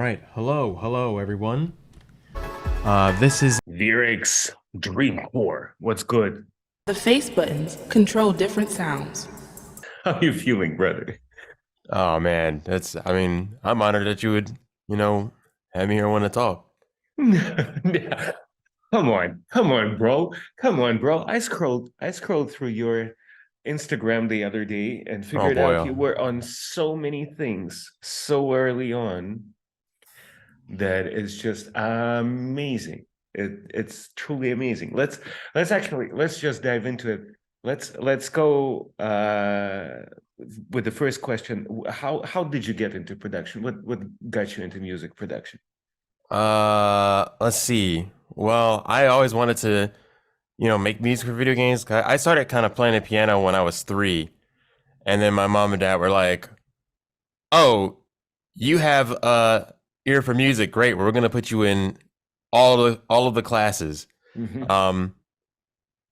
right. Hello, everyone. This is ViriX Dremcore. What's good? The face buttons control different sounds. How are you feeling, brother? Oh man, I'm honored that you would, have me here want to talk. Yeah. Come on, bro. Come on, bro. I scrolled through your Instagram the other day and Oh figured boy. out you were on so many things so early on that is just amazing. It's truly amazing. Let's just dive into it. Let's go with the first question. How did you get into production? What got you into music production? Let's see. Well, I always wanted to, make music for video games. I started kind of playing the piano when I was 3, and then my mom and dad were like, "Oh, you have ear for music. Great. We're gonna put you in all of the classes." Mhm.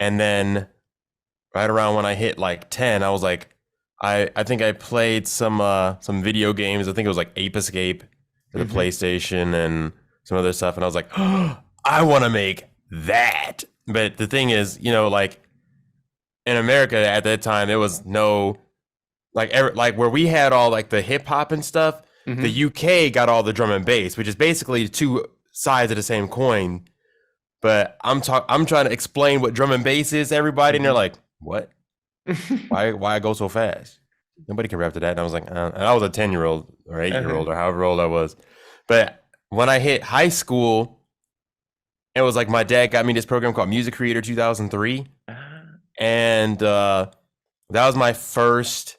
And then right around when I hit like 10, I was like, I think I played some video games. I think it was like Ape Escape for the Mhm. PlayStation and some other stuff, and I was like, oh, I want to make that. But the thing is, like in America at that time, there was no like where we had all like the hip hop and stuff. Mhm. The UK got all the drum and bass, which is basically two sides of the same coin. But I'm trying to explain what drum and bass is to everybody, and they're like, "What? Why go so fast? Nobody can rap to that." And I was like, and I was a 10-year-old or 8-year-old or however old I was. But when I hit high school, it was like my dad got me this program called Music Creator 2003, and that was my first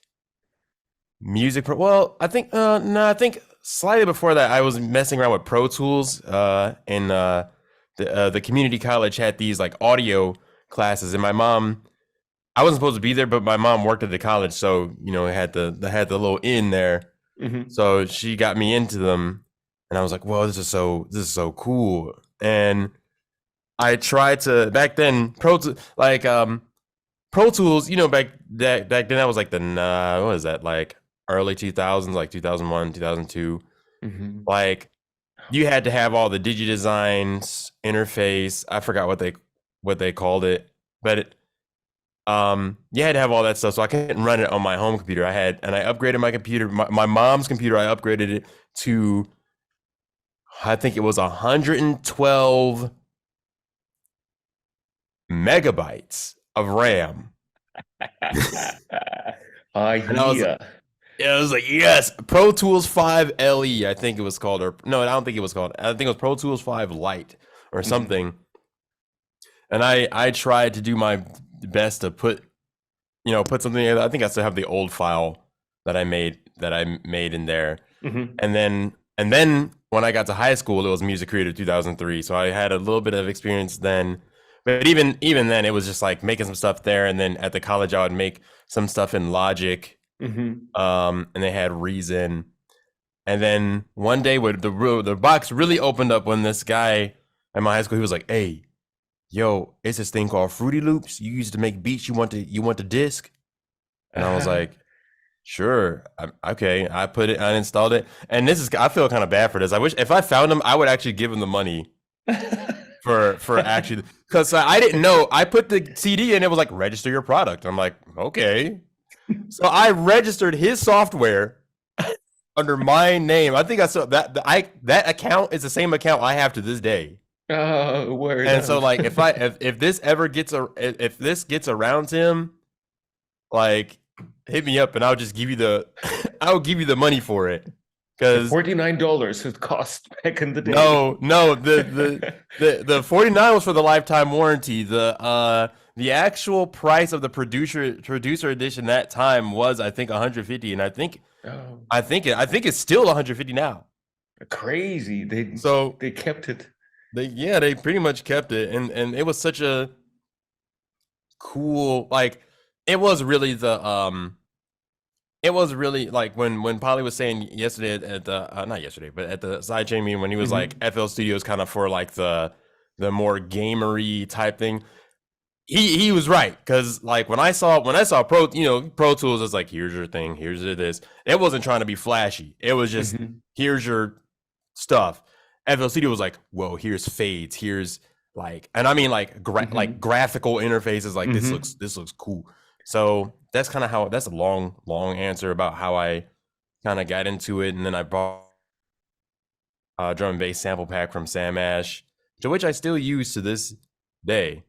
well, I think no, I think slightly before that I was messing around with Pro Tools in the community college had these like audio classes, and my mom, I wasn't supposed to be there, but my mom worked at the college, so it had the little in there. Mhm. So she got me into them, and I was like, "Whoa, this is so cool." And I tried to back then Pro Tools, back then that was like the what is that, like early 2000s, like 2001, 2002. Mhm. Like you had to have all the DigiDesigns interface. I forgot what they called it, but you had to have all that stuff. So I couldn't run it on my home computer. I upgraded my computer, my mom's computer. I upgraded it to, I think it was 112 megabytes of RAM. And Yeah. I was like, yes, Pro Tools 5 LE, I think it was called, or no, I don't think it was called. I think it was Pro Tools 5 Lite or something. And I tried to do my best to put something in. I think I still have the old file that I made in there. Mhm. And then when I got to high school, it was Music Creator 2003. So I had a little bit of experience then. But even then, it was just like making some stuff there. And then at the college, I would make some stuff in Logic. Mhm. And they had Reason. And then one day, when the box really opened up, when this guy at my high school, he was like, "Hey, yo, it's this thing called Fruity Loops. You used to make beats. You want the disc?" And I was like, "Sure, okay." I installed it, and I feel kind of bad for this. I wish if I found him, I would actually give him the money for actually, because I didn't know. I put the CD in, it was like, register your product. I'm like, okay. So I registered his software under my name. I think I saw that account is the same account I have to this day. Oh, word. And so like if this ever gets if this gets around to him, like hit me up and I'll just give you I'll give you the money for it. Because $49 it cost back in the day. no, the 49 was for the lifetime warranty. The actual price of the producer edition that time was, I think, 150, and I think it's still 150 now. Crazy. They kept it. They pretty much kept it, and it was such a cool, like, it was really like when Polly was saying yesterday at the not yesterday, but at the Sidechain meeting, when he was like FL Studios kind of for like the more gamery type thing. He was right, because like when I saw Pro Tools, it's like, here's your thing, here's this. It wasn't trying to be flashy. It was just here's your stuff. FL Studio was like, whoa, here's fades, here's like, and I mean like like graphical interfaces. Like this looks cool. So that's kind of how, that's a long answer about how I kind of got into it. And then I bought a drum and bass sample pack from Sam Ash, to which I still use to this day.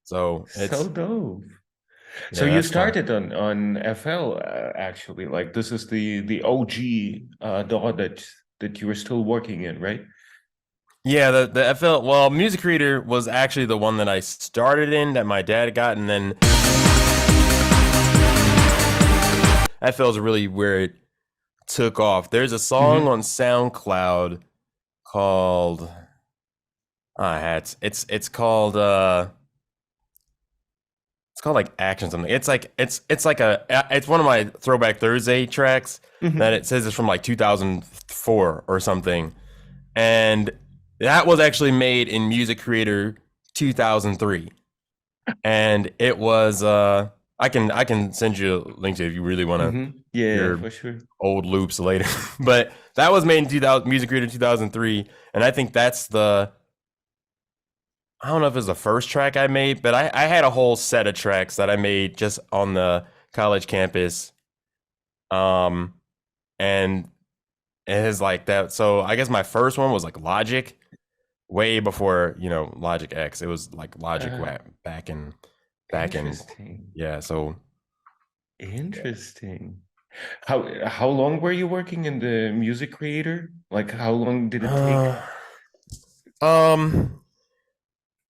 So it's so dope. yeah, So you that's kinda- started on FL actually, like this is the OG DAW that you were still working in, right? yeah, the FL, well, Music Creator was actually the one that I started in that my dad got, and then FL is really where it took off. There's a song on SoundCloud called it's called like Action something. It's like it's one of my Throwback Thursday tracks that it says it's from like 2004 or something, and that was actually made in Music Creator 2003, and it was I can send you a link to it if you really want to yeah, for sure. old loops later. But that was made in 2000 Music Creator 2003, and I think that's the, I don't know if it's the first track I made, but I had a whole set of tracks that I made just on the college campus. And it is like that. So I guess my first one was like Logic, way before, Logic X. It was like Logic back in yeah. So Interesting. How long were you working in the Music Creator? Like how long did it take?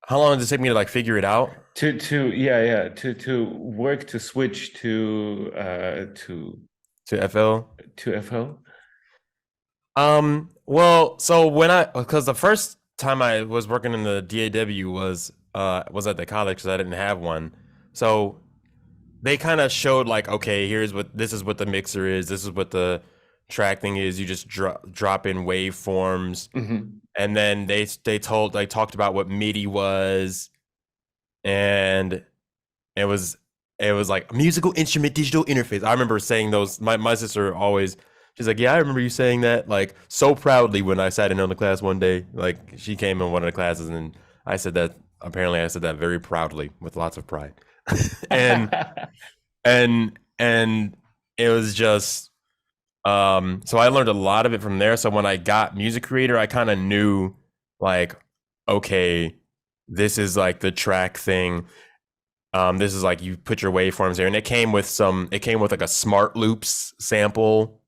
How long did it take me to like figure it out? To work to switch to FL? to FL? Well, so because the first time I was working in the DAW was at the college because I didn't have one. So they kind of showed like, okay, this is what the mixer is, this is what the track thing is. You just drop in waveforms, and then they talked about what MIDI was, and it was like musical instrument digital interface. I remember saying those. My sister always, she's like, yeah, I remember you saying that like so proudly when I sat in on the class one day. Like she came in one of the classes and I said that. Apparently, I said that very proudly with lots of pride, and it was just so I learned a lot of it from there. So when I got Music Creator, I kind of knew like, okay, this is like the track thing. This is like you put your waveforms there, and it came with like a Smart Loops sample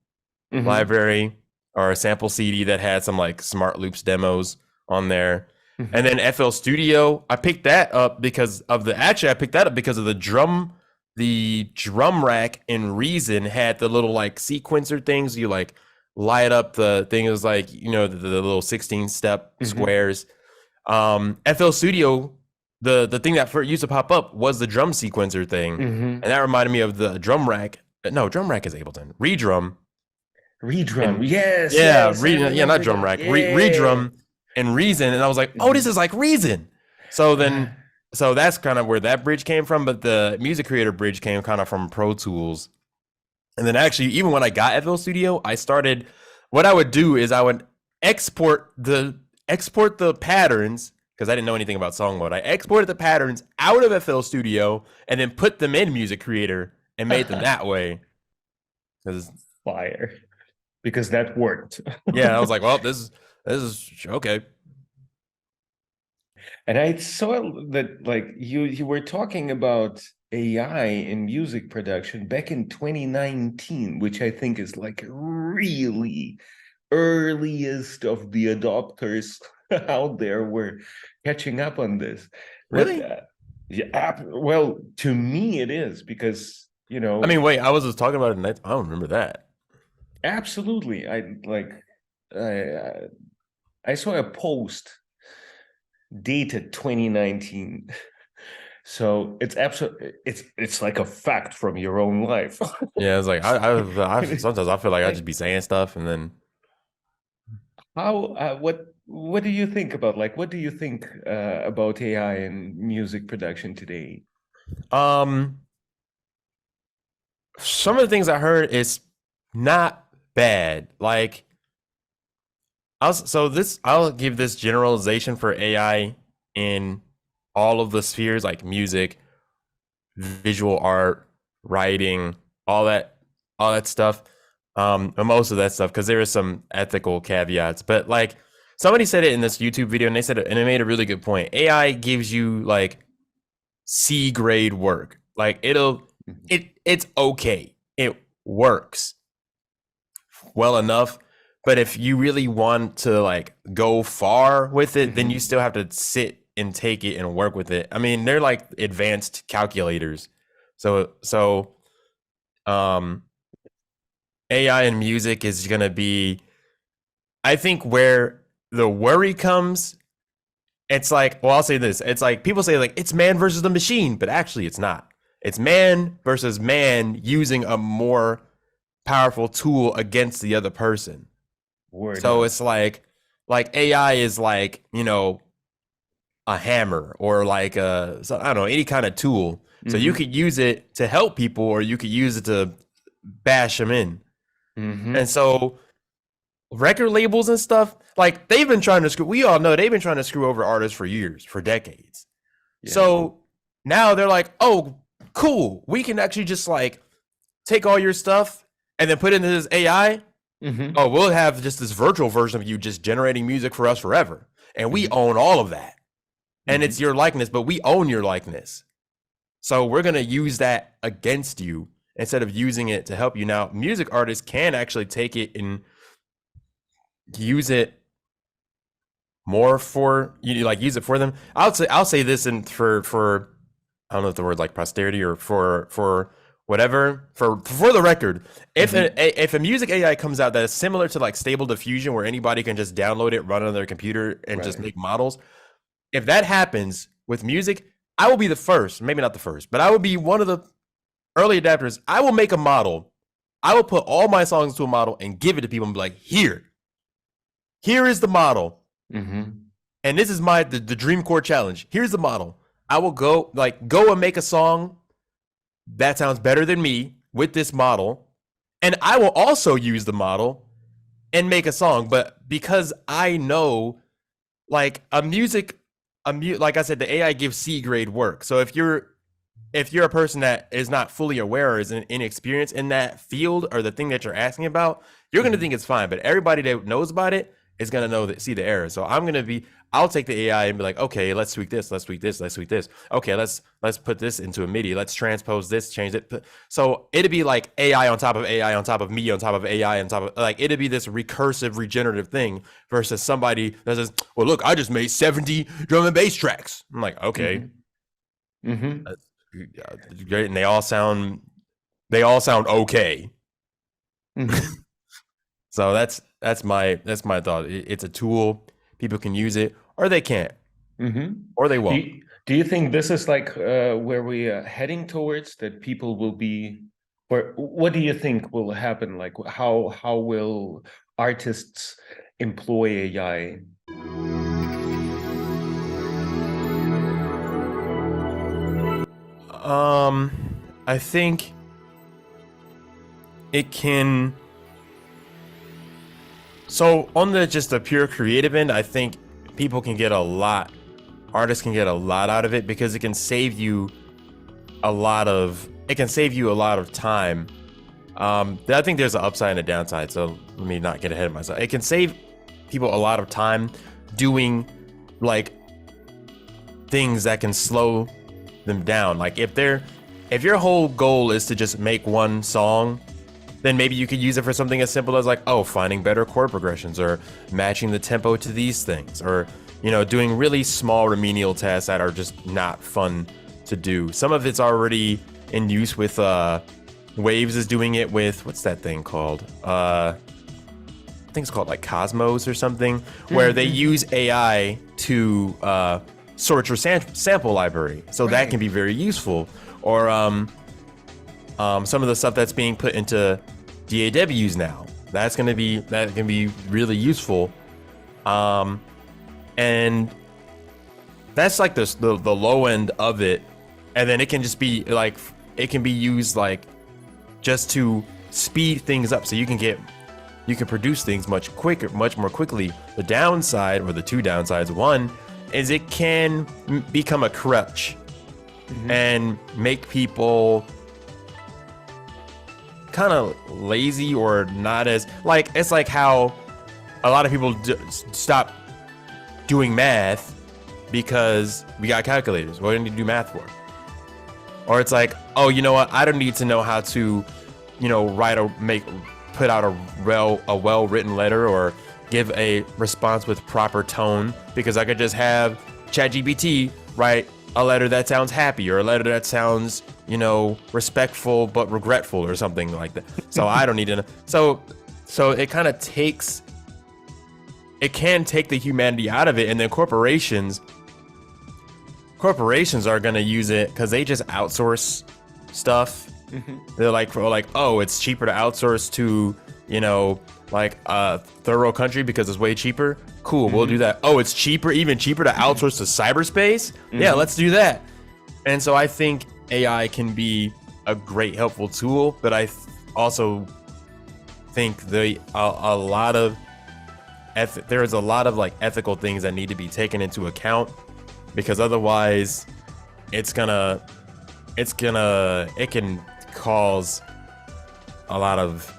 library or a sample CD that had some like Smart Loops demos on there. And then FL Studio, I picked that up because of the drum rack in Reason had the little like sequencer things. You like light up the thing. It was like, the little 16-step squares. FL Studio, the thing that used to pop up was the drum sequencer thing. And that reminded me of the drum rack. No, drum rack is Ableton. Redrum, yes. yeah, yes, not drum rack. Redrum and Reason, and I was like, oh, this is like Reason. So then, so that's kind of where that bridge came from. But the Music Creator bridge came kind of from Pro Tools. And then actually, even when I got FL Studio, what I would do is I would export the patterns, because I didn't know anything about song mode. I exported the patterns out of FL Studio and then put them in Music Creator and made them that way. Fire. Because that worked. Yeah, I was like, well, this is okay. And I saw that like you were talking about AI in music production back in 2019, which I think is like really earliest of the adopters out there were catching up on this. Really? Yeah, well, to me it is, because I mean, wait, I was just talking about it, I don't remember that. Absolutely. I saw a post dated 2019. So it's absolutely, it's like a fact from your own life. Yeah, it's like I sometimes I feel like I just be saying stuff, and then what do you think about, like, what do you think about AI and music production today? Some of the things I heard is not bad. Like I'll give this generalization for AI in all of the spheres, like music, visual art, writing, all that stuff. And most of that stuff, because there is some ethical caveats. But like somebody said it in this YouTube video, and they said it, and it made a really good point. AI gives you like C grade work. Like it's okay. It works well enough. But if you really want to like go far with it, then you still have to sit and take it and work with it. I mean, they're like advanced calculators. So AI and music is going to be, I think, where the worry comes. It's like, well, I'll say this. It's like people say like it's man versus the machine, but actually it's not. It's man versus man using a more powerful tool against the other person. So it's like AI is like, you know, a hammer or like I don't know, any kind of tool. So you could use it to help people, or you could use it to bash them in. And so record labels and stuff, like they've been trying to screw, we all know they've been trying to screw over artists for years, for decades. Yeah. So now they're like, oh, cool. We can actually just like take all your stuff and then put it into this AI. Oh, we'll have just this virtual version of you just generating music for us forever. And we own all of that. And it's your likeness, but we own your likeness. So we're going to use that against you instead of using it to help you. Now, music artists can actually take it and use it more for you, like use it for them. I'll say this, and for I don't know if the word like posterity or for whatever, for the record, if a music AI comes out that is similar to like Stable Diffusion, where anybody can just download it, run it on their computer, and just make models, if that happens with music, I will be the first, maybe not the first, but I will be one of the early adapters. I will make a model. I will put all my songs to a model and give it to people and be like, here is the model. And this is the Dreamcore challenge. Here's the model. I will go and make a song that sounds better than me with this model. And I will also use the model and make a song. But because I know, like like I said, the AI gives C grade work. So if you're a person that is not fully aware or is inexperienced in that field or the thing that you're asking about, you're going to think it's fine. But everybody that knows about it is going to see the error. So I'll take the AI and be like, okay, let's tweak this. Let's tweak this. Let's tweak this. Okay, let's put this into a MIDI. Let's transpose this, change it. So it'd be like AI on top of AI on top of me on top of AI on top of, like, it'd be this recursive regenerative thing versus somebody that says, well, look, I just made 70 drum and bass tracks. I'm like, okay. That's great. And they all sound okay. So that's my thought. It's a tool. People can use it, or they can't, or they won't. Do you think this is like where we are heading towards, that people will be, or what do you think will happen? Like how will artists employ AI? I think it can. So on the pure creative end, I think artists can get a lot out of it, because it can save you a lot of time. I think there's an upside and a downside, so let me not get ahead of myself. It can save people a lot of time doing like things that can slow them down. Like if your whole goal is to just make one song, then maybe you could use it for something as simple as like, finding better chord progressions, or matching the tempo to these things, or, doing really small remedial tasks that are just not fun to do. Some of it's already in use with Waves is doing it with, what's that thing called? I think it's called like Cosmos or something, where they use AI to sort your sample library. So that can be very useful. Or some of the stuff that's being put into DAWs now, that can be really useful. And that's like the low end of it. And then it can just be like, it can be used like just to speed things up, so you can get you can produce things much quicker, much more quickly. The downside, or the two downsides, one is it can become a crutch and make people kind of lazy or not as like, it's like how a lot of people stop doing math because we got calculators. What do you need to do math for? Or it's like, oh, you know what? I don't need to know how to, you know, put out a well-written letter or give a response with proper tone, because I could just have ChatGPT write a letter that sounds happy or a letter that sounds, you know, respectful but regretful or something like that. So I don't need to know. So it kind of takes, it can take the humanity out of it, and then corporations are gonna use it because they just outsource stuff. They're like, oh, it's cheaper to outsource to, you know, like a third country because it's way cheaper. Cool, we'll do that. Oh, it's even cheaper to outsource to cyberspace. Yeah, let's do that. And so I think AI can be a great helpful tool, but I also think there is a lot of like ethical things that need to be taken into account, because otherwise it can cause a lot of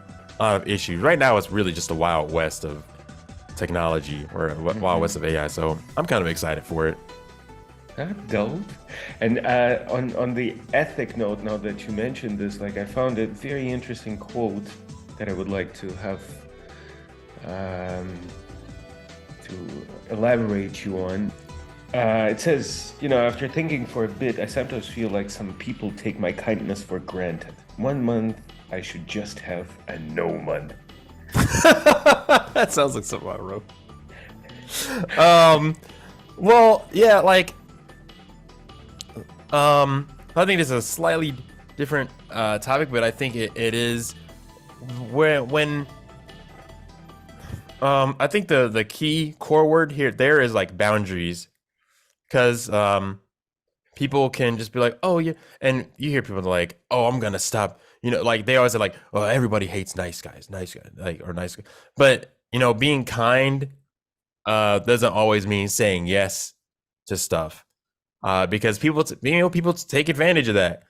issues. Right now it's really just a wild west of technology, or wild west of AI, so I'm kind of excited for it. Dope. And on the ethic note, now that you mentioned this, like, I found a very interesting quote that I would like to have to elaborate you on. It says, you know, after thinking for a bit, I sometimes feel like some people take my kindness for granted. 1 month, I should just have a no month. That sounds like something I wrote. Well, yeah, like, I think this is a slightly different topic, but I think it is when I think the key core word there is like boundaries, because people can just be like, oh yeah, and you hear people like, oh, I'm gonna stop, you know, like they always say like, oh, everybody hates nice guys, like, or nice guys. But you know, being kind doesn't always mean saying yes to stuff, because people take advantage of that.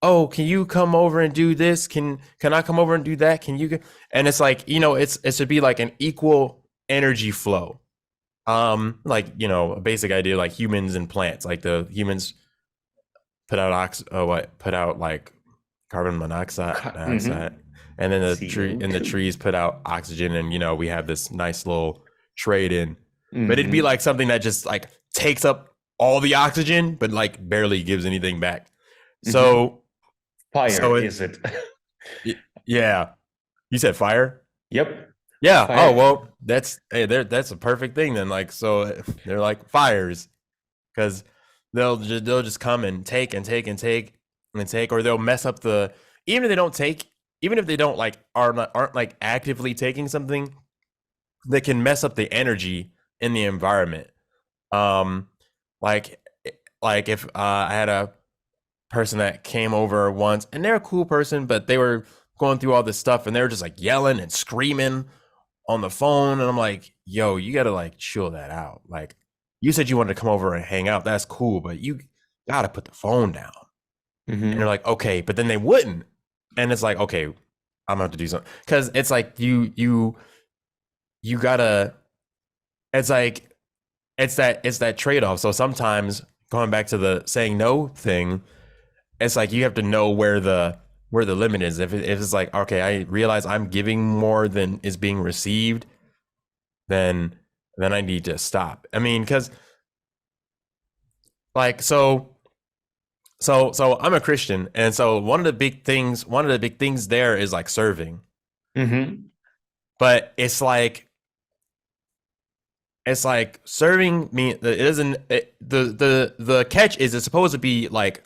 Oh, can you come over and do this? Can I come over and do that? Can you? And it's like, you know, it should be like an equal energy flow. Like, you know, a basic idea, like humans and plants. Like the humans put out like carbon monoxide, and then the trees put out oxygen, and you know, we have this nice little trade in. But it'd be like something that just like takes up all the oxygen, but like barely gives anything back. So fire, is it? Yeah, you said fire. Yep. Yeah. Fire. Oh well, that's a perfect thing then. Like, so they're like fires, because they'll just come and take, or they'll mess up even if they don't like aren't like actively taking something, they can mess up the energy in the environment. Like if I had a person that came over once, and they're a cool person, but they were going through all this stuff, and they were just like yelling and screaming on the phone, and I'm like, yo, you gotta like chill that out. Like, you said you wanted to come over and hang out, that's cool, but you gotta put the phone down. And they're like, okay, but then they wouldn't, and it's like, okay, I'm gonna have to do something, because it's like you gotta, it's like it's that trade-off. So sometimes, going back to the saying no thing, it's like you have to know where the limit is. If it's like, okay, I realize I'm giving more than is being received, then I need to stop. I mean, because like, so I'm a Christian, and so one of the big things there is like serving. But it's like serving me. It doesn't. The catch is it's supposed to be like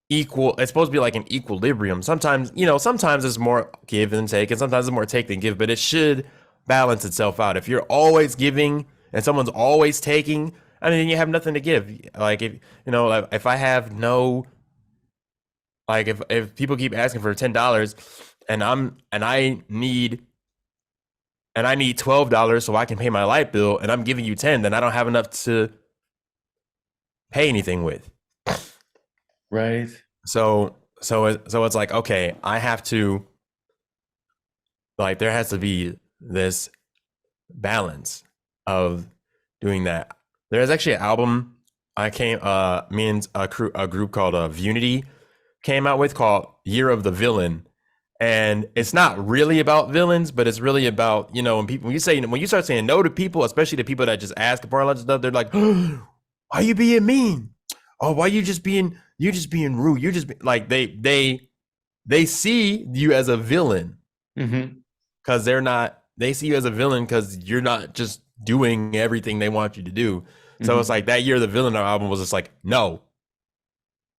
equal. It's supposed to be like an equilibrium. Sometimes, you know, sometimes it's more give than take, and sometimes it's more take than give, but it should balance itself out. If you're always giving and someone's always taking, I mean, you have nothing to give. Like, if you know, like, if I have no, like, if people keep asking for $10 and I need and I need $12 so I can pay my light bill, and I'm giving you 10, then I don't have enough to pay anything with. Right. So it's like, okay, I have to, like, there has to be this balance of doing that. There's actually an album me and a group called Unity came out with called Year of the Villain. And it's not really about villains, but it's really about, when you start saying no to people, especially the people that just ask for a lot of stuff, they're like, oh, why you being mean? Oh, why you're just being rude. You're just like, they see you as a villain because they see you as a villain because you're not just doing everything they want you to do. So it's like that Year of the Villain album was just like, no,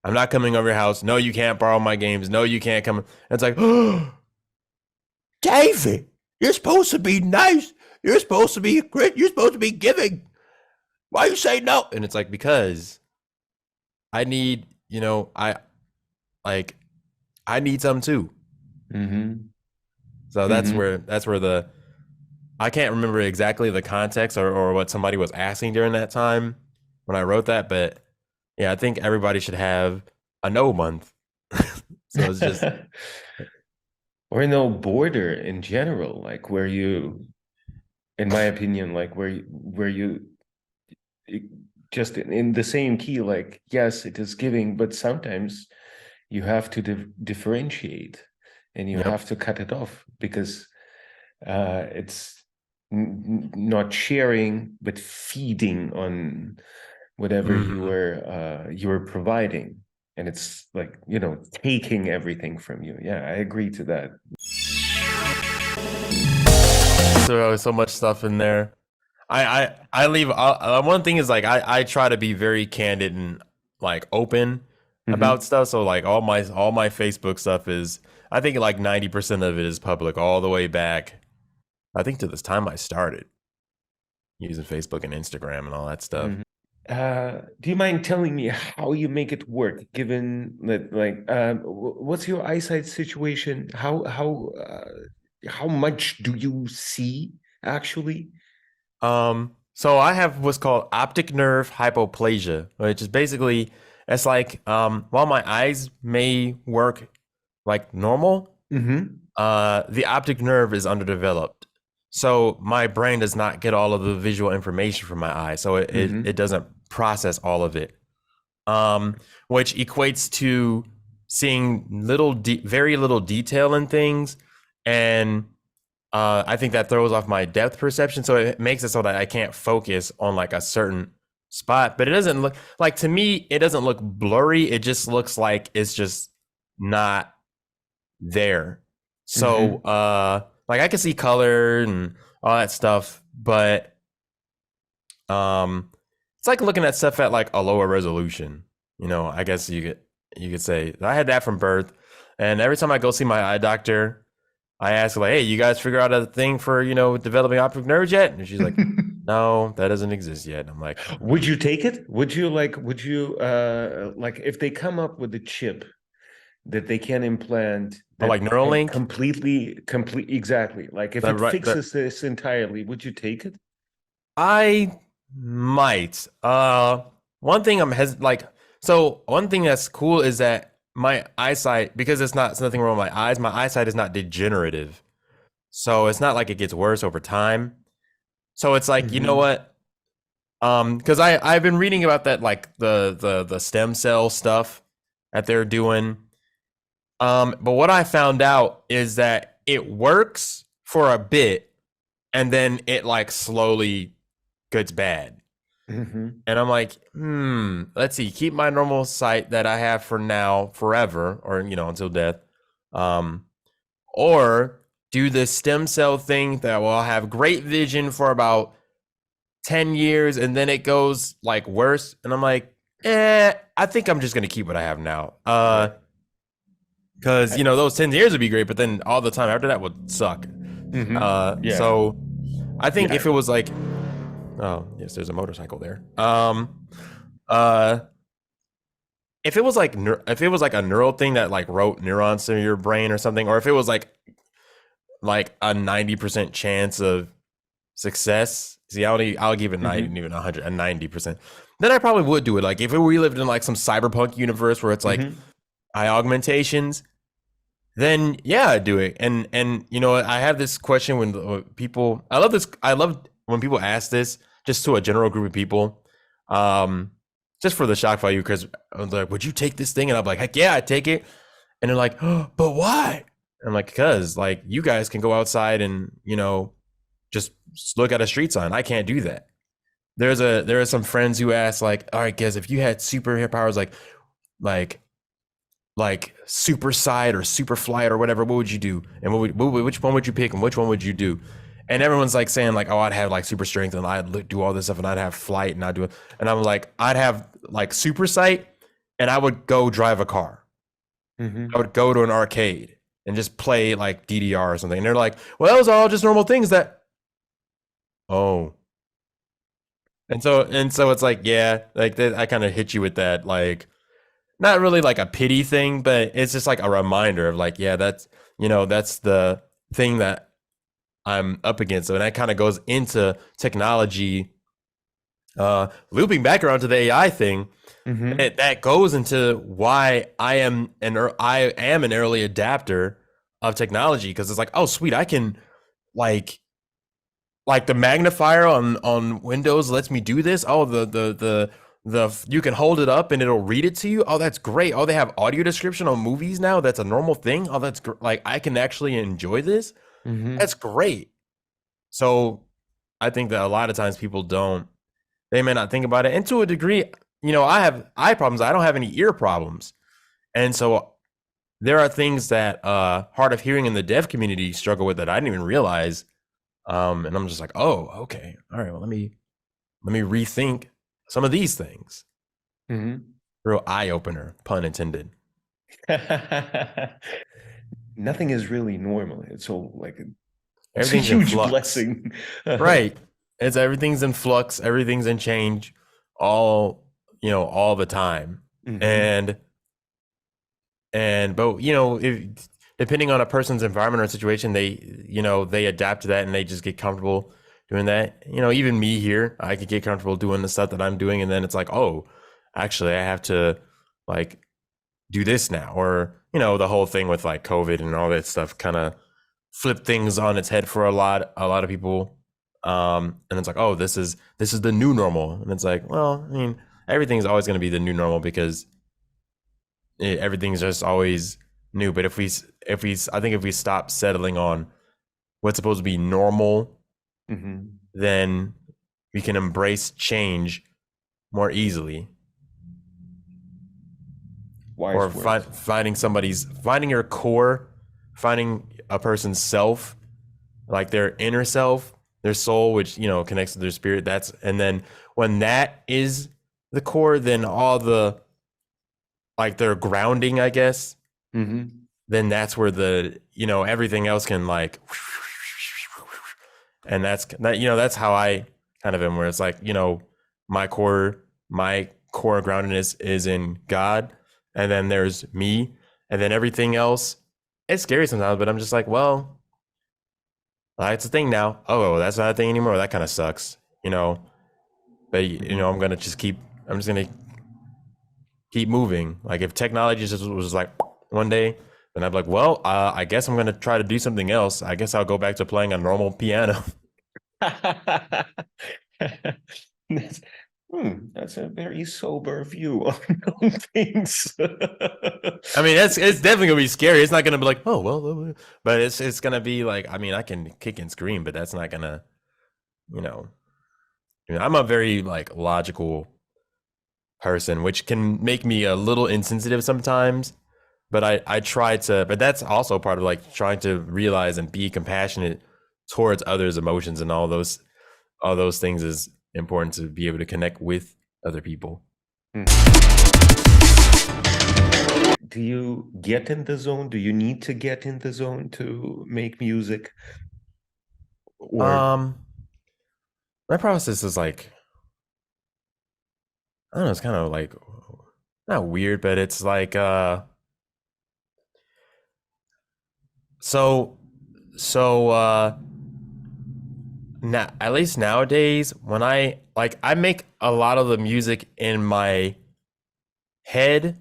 I'm not coming over your house. No, you can't borrow my games. No, you can't come. And it's like, oh, David, you're supposed to be nice. You're supposed to be great. You're supposed to be giving. Why you say no? And it's like, because I need, I need some too. So that's where I can't remember exactly the context or what somebody was asking during that time when I wrote that, but yeah, I think everybody should have a no month. So it's just or no border in general, like where you, in my opinion, like where you just in the same key, like, yes, it is giving, but sometimes you have to differentiate and you have to cut it off because it's not sharing, but feeding on whatever you were providing, and it's like, taking everything from you. Yeah, I agree to that. So much stuff in there. I leave one thing is like I try to be very candid and like open about stuff. So like all my Facebook stuff is, I think like 90% of it is public all the way back, I think, to this time I started using Facebook and Instagram and all that stuff. Do you mind telling me how you make it work, given that, like, what's your eyesight situation? How much do you see actually? So I have what's called optic nerve hypoplasia, which is basically, it's like while my eyes may work like normal, the optic nerve is underdeveloped. So my brain does not get all of the visual information from my eye. So it doesn't process all of it, which equates to seeing very little detail in things. And I think that throws off my depth perception. So it makes it so that I can't focus on like a certain spot. But it doesn't look like, to me, it doesn't look blurry. It just looks like it's just not there. So like I can see color and all that stuff, but it's like looking at stuff at like a lower resolution. I guess you could say I had that from birth. And every time I go see my eye doctor, I ask, like, hey, you guys figure out a thing for, developing optic nerves yet? And she's like, no, that doesn't exist yet. I'm like, would you take it? Would you like if they come up with a chip that they can implant, that like Neurolink? Complete, exactly. Like if it fixes this entirely, would you take it? I might. One thing one thing that's cool is that my eyesight, because it's nothing wrong with my eyesight is not degenerative. So it's not like it gets worse over time. So it's like, you know what? Because I've been reading about that, like the stem cell stuff that they're doing. But what I found out is that it works for a bit and then it like slowly gets bad. And I'm like, let's see, keep my normal sight that I have for now forever, or until death, or do this stem cell thing that will have great vision for about 10 years and then it goes like worse. And I'm like, I think I'm just gonna keep what I have now, because those 10 years would be great, but then all the time after that would suck. So I think if it was like, oh yes, there's a motorcycle there. If it was like a neural thing that like wrote neurons to your brain or something, or if it was like like a 90% chance of success. See, I'll give it 90, Mhm. even 100, a 90%. Then I probably would do it. Like if we lived in like some cyberpunk universe where it's like Mhm. eye augmentations, then yeah, I'd do it. And you know, I have this question when people, I love this. I love when people ask this just to a general group of people, just for the shock value. Because I was like, would you take this thing? And I'm like, heck yeah, I'd take it. And they're like, oh, but why? And I'm like, because like you guys can go outside and you know just look at a street sign. I can't do that. There are some friends who ask like, all right, guys, if you had superpowers like like super sight or super flight or whatever, what would you do? And which one would you pick and which one would you do? And everyone's like saying like, oh, I'd have like super strength and I'd do all this stuff and I'd have flight and I'd do it. And I'm like, I'd have like super sight and I would go drive a car. Mhm. I would go to an arcade and just play like DDR or something. And they're like, well, those are all just normal things that, oh. And so it's like, yeah, like that, I kind of hit you with that, like, not really like a pity thing, but it's just like a reminder of like, yeah, that's you know, that's the thing that I'm up against. So and that kind of goes into technology, looping back around to the AI thing. Mhm. That goes into why I am an early adapter of technology because it's like, oh sweet, I can like the magnifier on Windows lets me do this. Oh, the you can hold it up and it'll read it to you. Oh, that's great. Oh, they have audio description on movies now. That's a normal thing. Oh, that's like I can actually enjoy this. Mhm. That's great. So I think that a lot of times people don't. They may not think about it, and to a degree, you know, I have eye problems. I don't have any ear problems, and so there are things that hard of hearing in the deaf community struggle with that I didn't even realize. And I'm just like, oh, okay, all right. Well, let me rethink some of these things. Mhm. Real eye opener, pun intended. Nothing is really normal. It's all like it's a Everything's in huge flux, blessing. right? It's everything's in flux, everything's in change, all you know, all the time. Mhm. And but you know, if depending on a person's environment or situation, they you know they adapt to that and they just get comfortable doing that. You know, even me here, I could get comfortable doing the stuff that I'm doing, and then it's like, oh, actually, I have to like do this now, or you know, the whole thing with like COVID and all that stuff kind of flipped things on its head for a lot of people. And it's like, oh, this is the new normal, and it's like, well, I mean, everything's always going to be the new normal because everything's just always new. But I think if we stop settling on what's supposed to be normal, Mhm. then we can embrace change more easily. Or Wise words. finding your core, finding a person's self, like their inner self, their soul, which you know connects to their spirit. That's and then when that is the core, then all the like their grounding, I guess, Mhm. then that's where the you know everything else can like and that you know that's how I kind of am where it's like you know my core groundedness is in God, and then there's me, and then everything else. It's scary sometimes, but I'm just like, well, that's a thing now. Oh, that's not a thing anymore. That kind of sucks, you know. But you know, Mhm. I'm just gonna keep moving. Like if technology just was like one day, then I'd be like, well, I guess I'm gonna try to do something else. I guess I'll go back to playing a normal piano. That's, that's a very sober view on things. I mean, it's definitely gonna be scary. It's not gonna be like, oh well, but it's gonna be like, I mean, I can kick and scream, but that's not gonna, you know, I'm a very like logical person, which can make me a little insensitive sometimes. But I try to, but that's also part of like trying to realize and be compassionate towards others' emotions and all those things is important to be able to connect with other people. Do you get in the zone? Do you need to get in the zone to make music? Or Um, my process is like I don't know, it's kind of like not weird, but it's like so So now, at least nowadays, when I make a lot of the music in my head,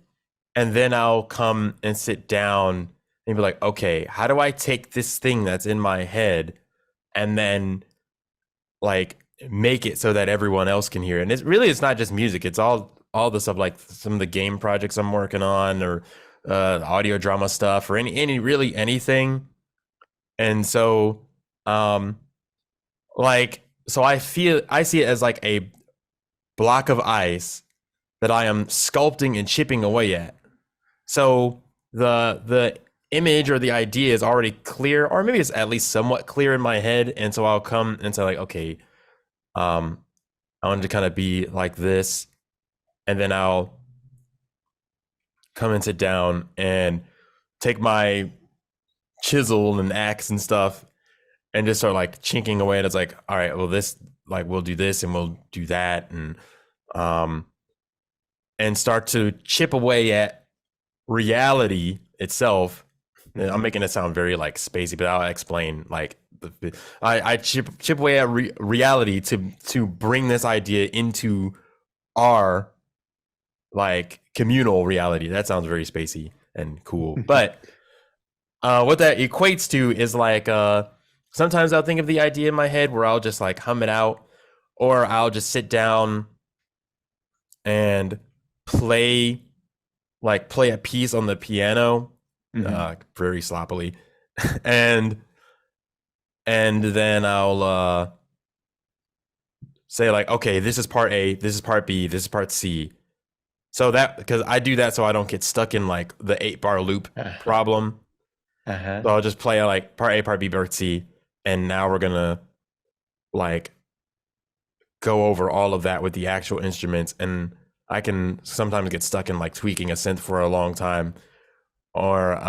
and then I'll come and sit down and be like, okay, how do I take this thing that's in my head and then like make it so that everyone else can hear it? And it's not just music, it's all the stuff, like some of the game projects I'm working on, or audio drama stuff, or any really anything. And so so I see it as like a block of ice that I am sculpting and chipping away at. So the image or the idea is already clear, or maybe it's at least somewhat clear in my head. And so I'll come and say like, okay, I want to kind of be like this, and then I'll come and sit down and take my chisel and axe and stuff and just start like chinking away. And it's like, all right, well, this, like, we'll do this and we'll do that, and start to chip away at reality itself. I'm making it sound very like spacey, but I'll explain. Like, I chip away at reality to bring this idea into our like communal reality. That sounds very spacey and cool, but what that equates to is like sometimes I'll think of the idea in my head where I'll just like hum it out, or I'll just sit down and play a piece on the piano, very sloppily, and then I'll say like, okay, this is part A, this is part B, this is part C. So that, because I do that so I don't get stuck in like the 8-bar loop problem. So I'll just play like part A, part B, part C, and now we're gonna like go over all of that with the actual instruments. And I can sometimes get stuck in like tweaking a synth for a long time, or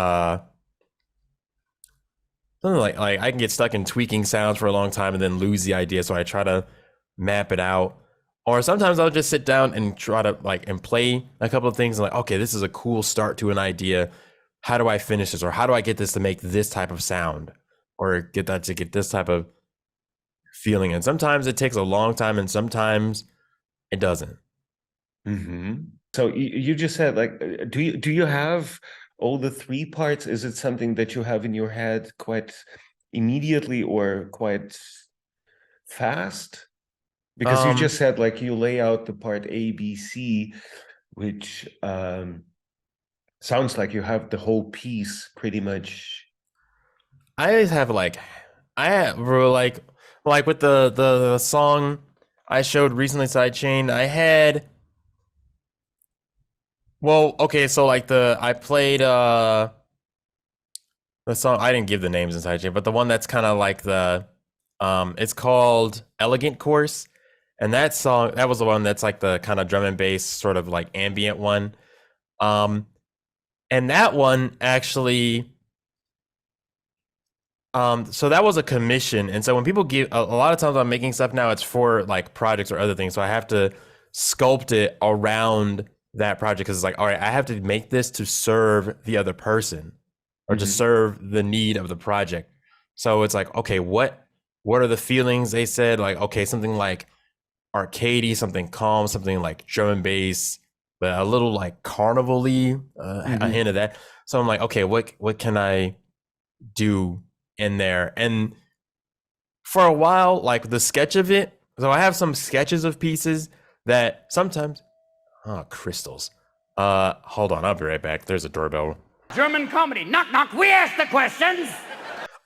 something like I can get stuck in tweaking sounds for a long time and then lose the idea. So I try to map it out. Or sometimes I'll just sit down and try to like and play a couple of things and like, okay, this is a cool start to an idea. How do I finish this? Or how do I get this to make this type of sound, or get that to get this type of feeling? And sometimes it takes a long time, and sometimes it doesn't. So you just said like, do you have all the 3 parts? Is it something that you have in your head quite immediately or quite fast? Because you just said like you lay out the part A, B, C, which sounds like you have the whole piece pretty much. I have like, with the song I showed recently, Sidechain, I had, well, okay, so like I played the song, I didn't give the names in Sidechain, but the one that's kind of like it's called Elegant Course. And that song, that was the one that's like the kind of drum and bass sort of like ambient one. And that one actually, so that was a commission. And so when people give, a lot of times I'm making stuff now, it's for like projects or other things. So I have to sculpt it around that project, because it's like, all right, I have to make this to serve the other person, or to serve the need of the project. So it's like, okay, what are the feelings they said? Like, okay, something like arcadey, something calm, something like drum and bass, but a little like carnival-y, a hint of that. So I'm like, okay, what can I do in there? And for a while, like the sketch of it, so I have some sketches of pieces that sometimes, crystals. Hold on, I'll be right back. There's a doorbell. German comedy. Knock, knock. We ask the questions.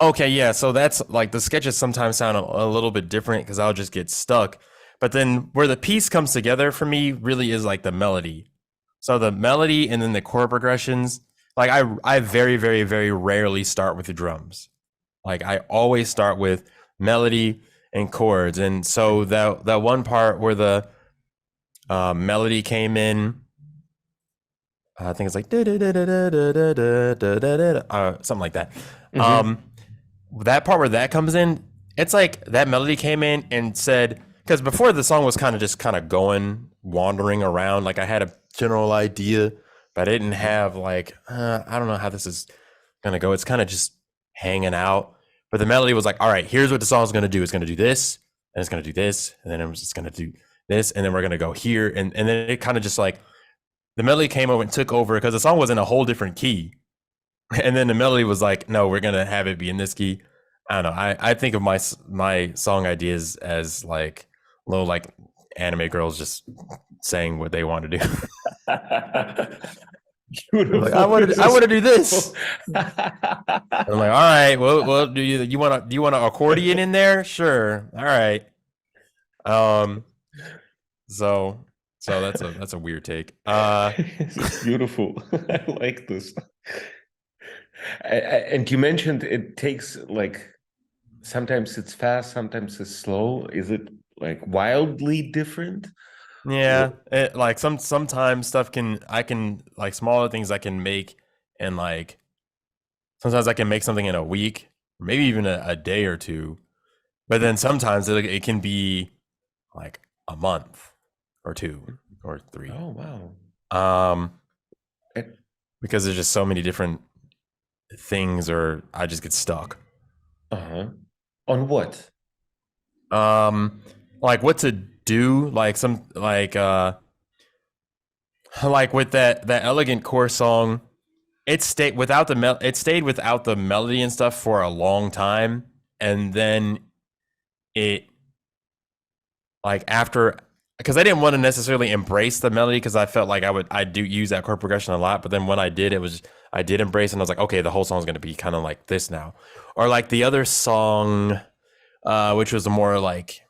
Okay, yeah, so that's like the sketches sometimes sound a little bit different because I'll just get stuck. But then where the piece comes together for me really is like the melody. So the melody and then the chord progressions, like I very, very, very rarely start with the drums. Like I always start with melody and chords. And so that one part where the melody came in, I think it's like something like that. That part where that comes in, it's like that melody came in and said, because before the song was kind of going, wandering around, like I had a general idea, but I didn't have like, I don't know how this is gonna go. It's kind of just hanging out. But the melody was like, all right, here's what the song's gonna do. It's gonna do this, and it's gonna do this, and then it was just gonna do this, and then we're gonna go here, and then it kind of just like the melody came over and took over because the song was in a whole different key, and then the melody was like, no, we're gonna have it be in this key. I don't know. I think of my song ideas as like little like anime girls just saying what they want to do. Beautiful. Like, I want to do this. I'm like, all right, well, do you want an accordion in there? Sure. All right. So that's a weird take. This is beautiful. I like this. And you mentioned it takes like sometimes it's fast, sometimes it's slow. Is it like wildly different? Yeah, it, like sometimes stuff I can like smaller things I can make, and like sometimes I can make something in a week, maybe even a day or two, but then sometimes it can be like a month or 2 or 3. Oh wow. Because there's just so many different things, or I just get stuck. Uh-huh. On what? Like what to do, like some like with that Elegant Core song, it stayed without the melody and stuff for a long time, and then it like after, because I didn't want to necessarily embrace the melody because I felt like I do use that chord progression a lot, but then when I did, I did embrace it, and I was like, okay, the whole song is going to be kind of like this now. Or like the other song, which was more like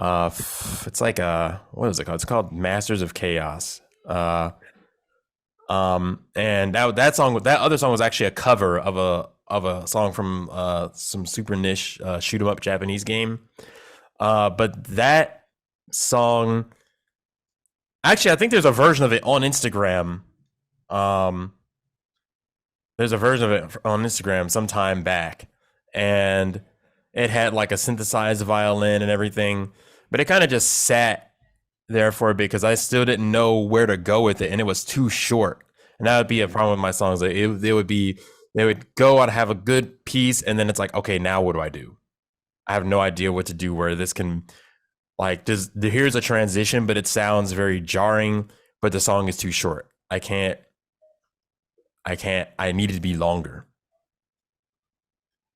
it's like what is it called? It's called Masters of Chaos. And that other song was actually a cover of a song from some super niche shoot 'em up Japanese game. But that song, actually, I think there's a version of it on Instagram. There's a version of it on Instagram some time back, and it had like a synthesized violin and everything, but it kind of just sat there for a bit because I still didn't know where to go with it, and it was too short. And that would be a problem with my songs. They would go out, have a good piece, and then it's like, okay, now what do I do? I have no idea what to do where this can, like, here's a transition, but it sounds very jarring, but the song is too short. I need it to be longer.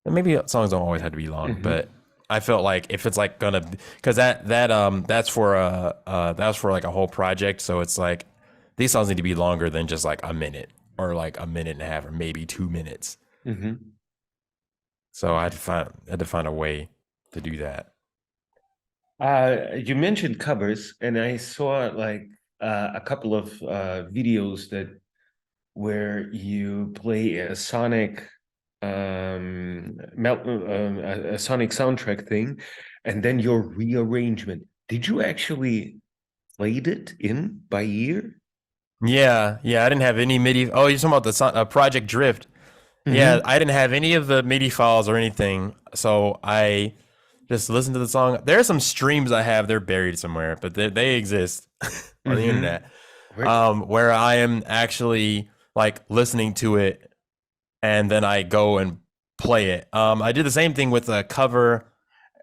And maybe songs don't always have to be long, but I felt like if it's like gonna, because that's for like a whole project, so it's like these songs need to be longer than just like a minute or like a minute and a half or maybe 2 minutes. So I had to find a way to do that. You mentioned covers, and I saw like a couple of videos where you play a sonic a sonic soundtrack thing, and then your rearrangement. Did you actually played it in by ear? Yeah, I didn't have any MIDI. Oh, you're talking about the Project Drift. Yeah, I didn't have any of the MIDI files or anything, so I just listened to the song. There are some streams I have; they're buried somewhere, but they exist on the internet. Where I am actually like listening to it, and then I go and play it. I did the same thing with a cover.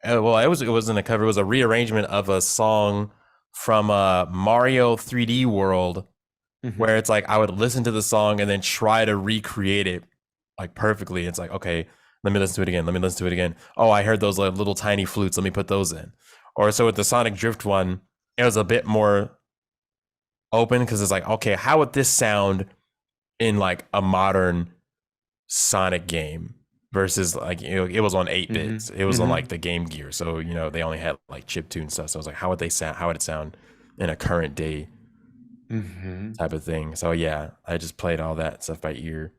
Well, it wasn't a cover; it was a rearrangement of a song from Mario 3D World, where it's like I would listen to the song and then try to recreate it like perfectly. It's like, okay, let me listen to it again. Let me listen to it again. Oh, I heard those like little tiny flutes. Let me put those in. Or so with the Sonic Drift one, it was a bit more open because it's like, okay, how would this sound in like a modern Sonic game versus like, you know, it was on 8 bits. It was on like the Game Gear. So, you know, they only had like chiptune stuff. So I was like, how would it sound in a current day type of thing? So yeah, I just played all that stuff by ear.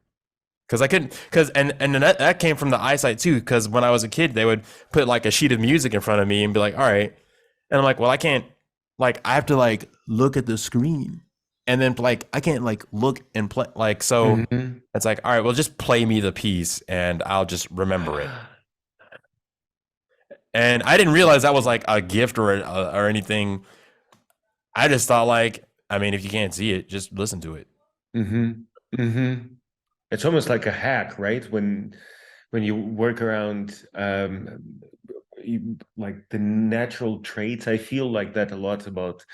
Because I couldn't, and that came from the eyesight too. Because when I was a kid, they would put like a sheet of music in front of me and be like, "All right," and I'm like, "Well, I can't. Like, I have to like look at the screen, and then like I can't like look and play. Like, so it's like, all right, well, just play me the piece, and I'll just remember it." And I didn't realize that was like a gift or anything. I just thought like, I mean, if you can't see it, just listen to it. It's almost like a hack, right? When when you work around like the natural traits. I feel like that a lot about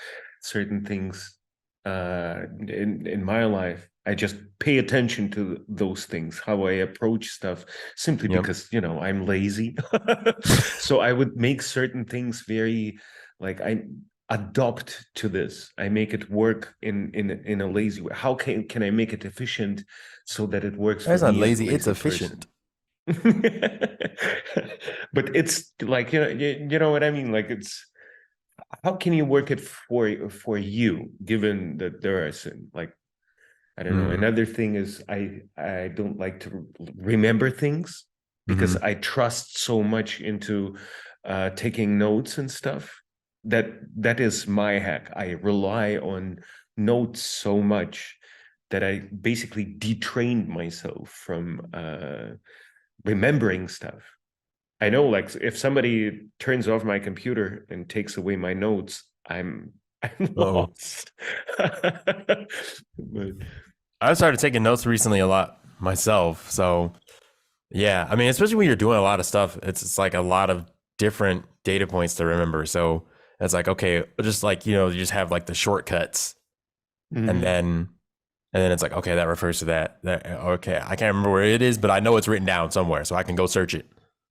certain things in my life. I just pay attention to those things, how I approach stuff, simply Yep. because, you know, I'm lazy. So I would make certain things very, like, I adopt to this. I make it work in a lazy way. How can I make it efficient so that it works for That's not me as a lazy, it's lazy efficient. person? But it's like, you know what I mean? Like, it's, how can you work it for you, given that there are some, like, I don't know. Mm. Another thing is I don't like to remember things because Mhm. I trust so much into taking notes and stuff. That is my hack. I rely on notes so much that I basically detrained myself from remembering stuff. I know, like, if somebody turns off my computer and takes away my notes, I'm Uh-oh. lost. But I've started taking notes recently a lot myself. So yeah, I mean, especially when you're doing a lot of stuff, it's like a lot of different data points to remember. So it's like, okay, just like, you know, you just have like the shortcuts and mhm. then it's like, okay, that refers to that. Okay, I can't remember where it is, but I know it's written down somewhere, so I can go search it.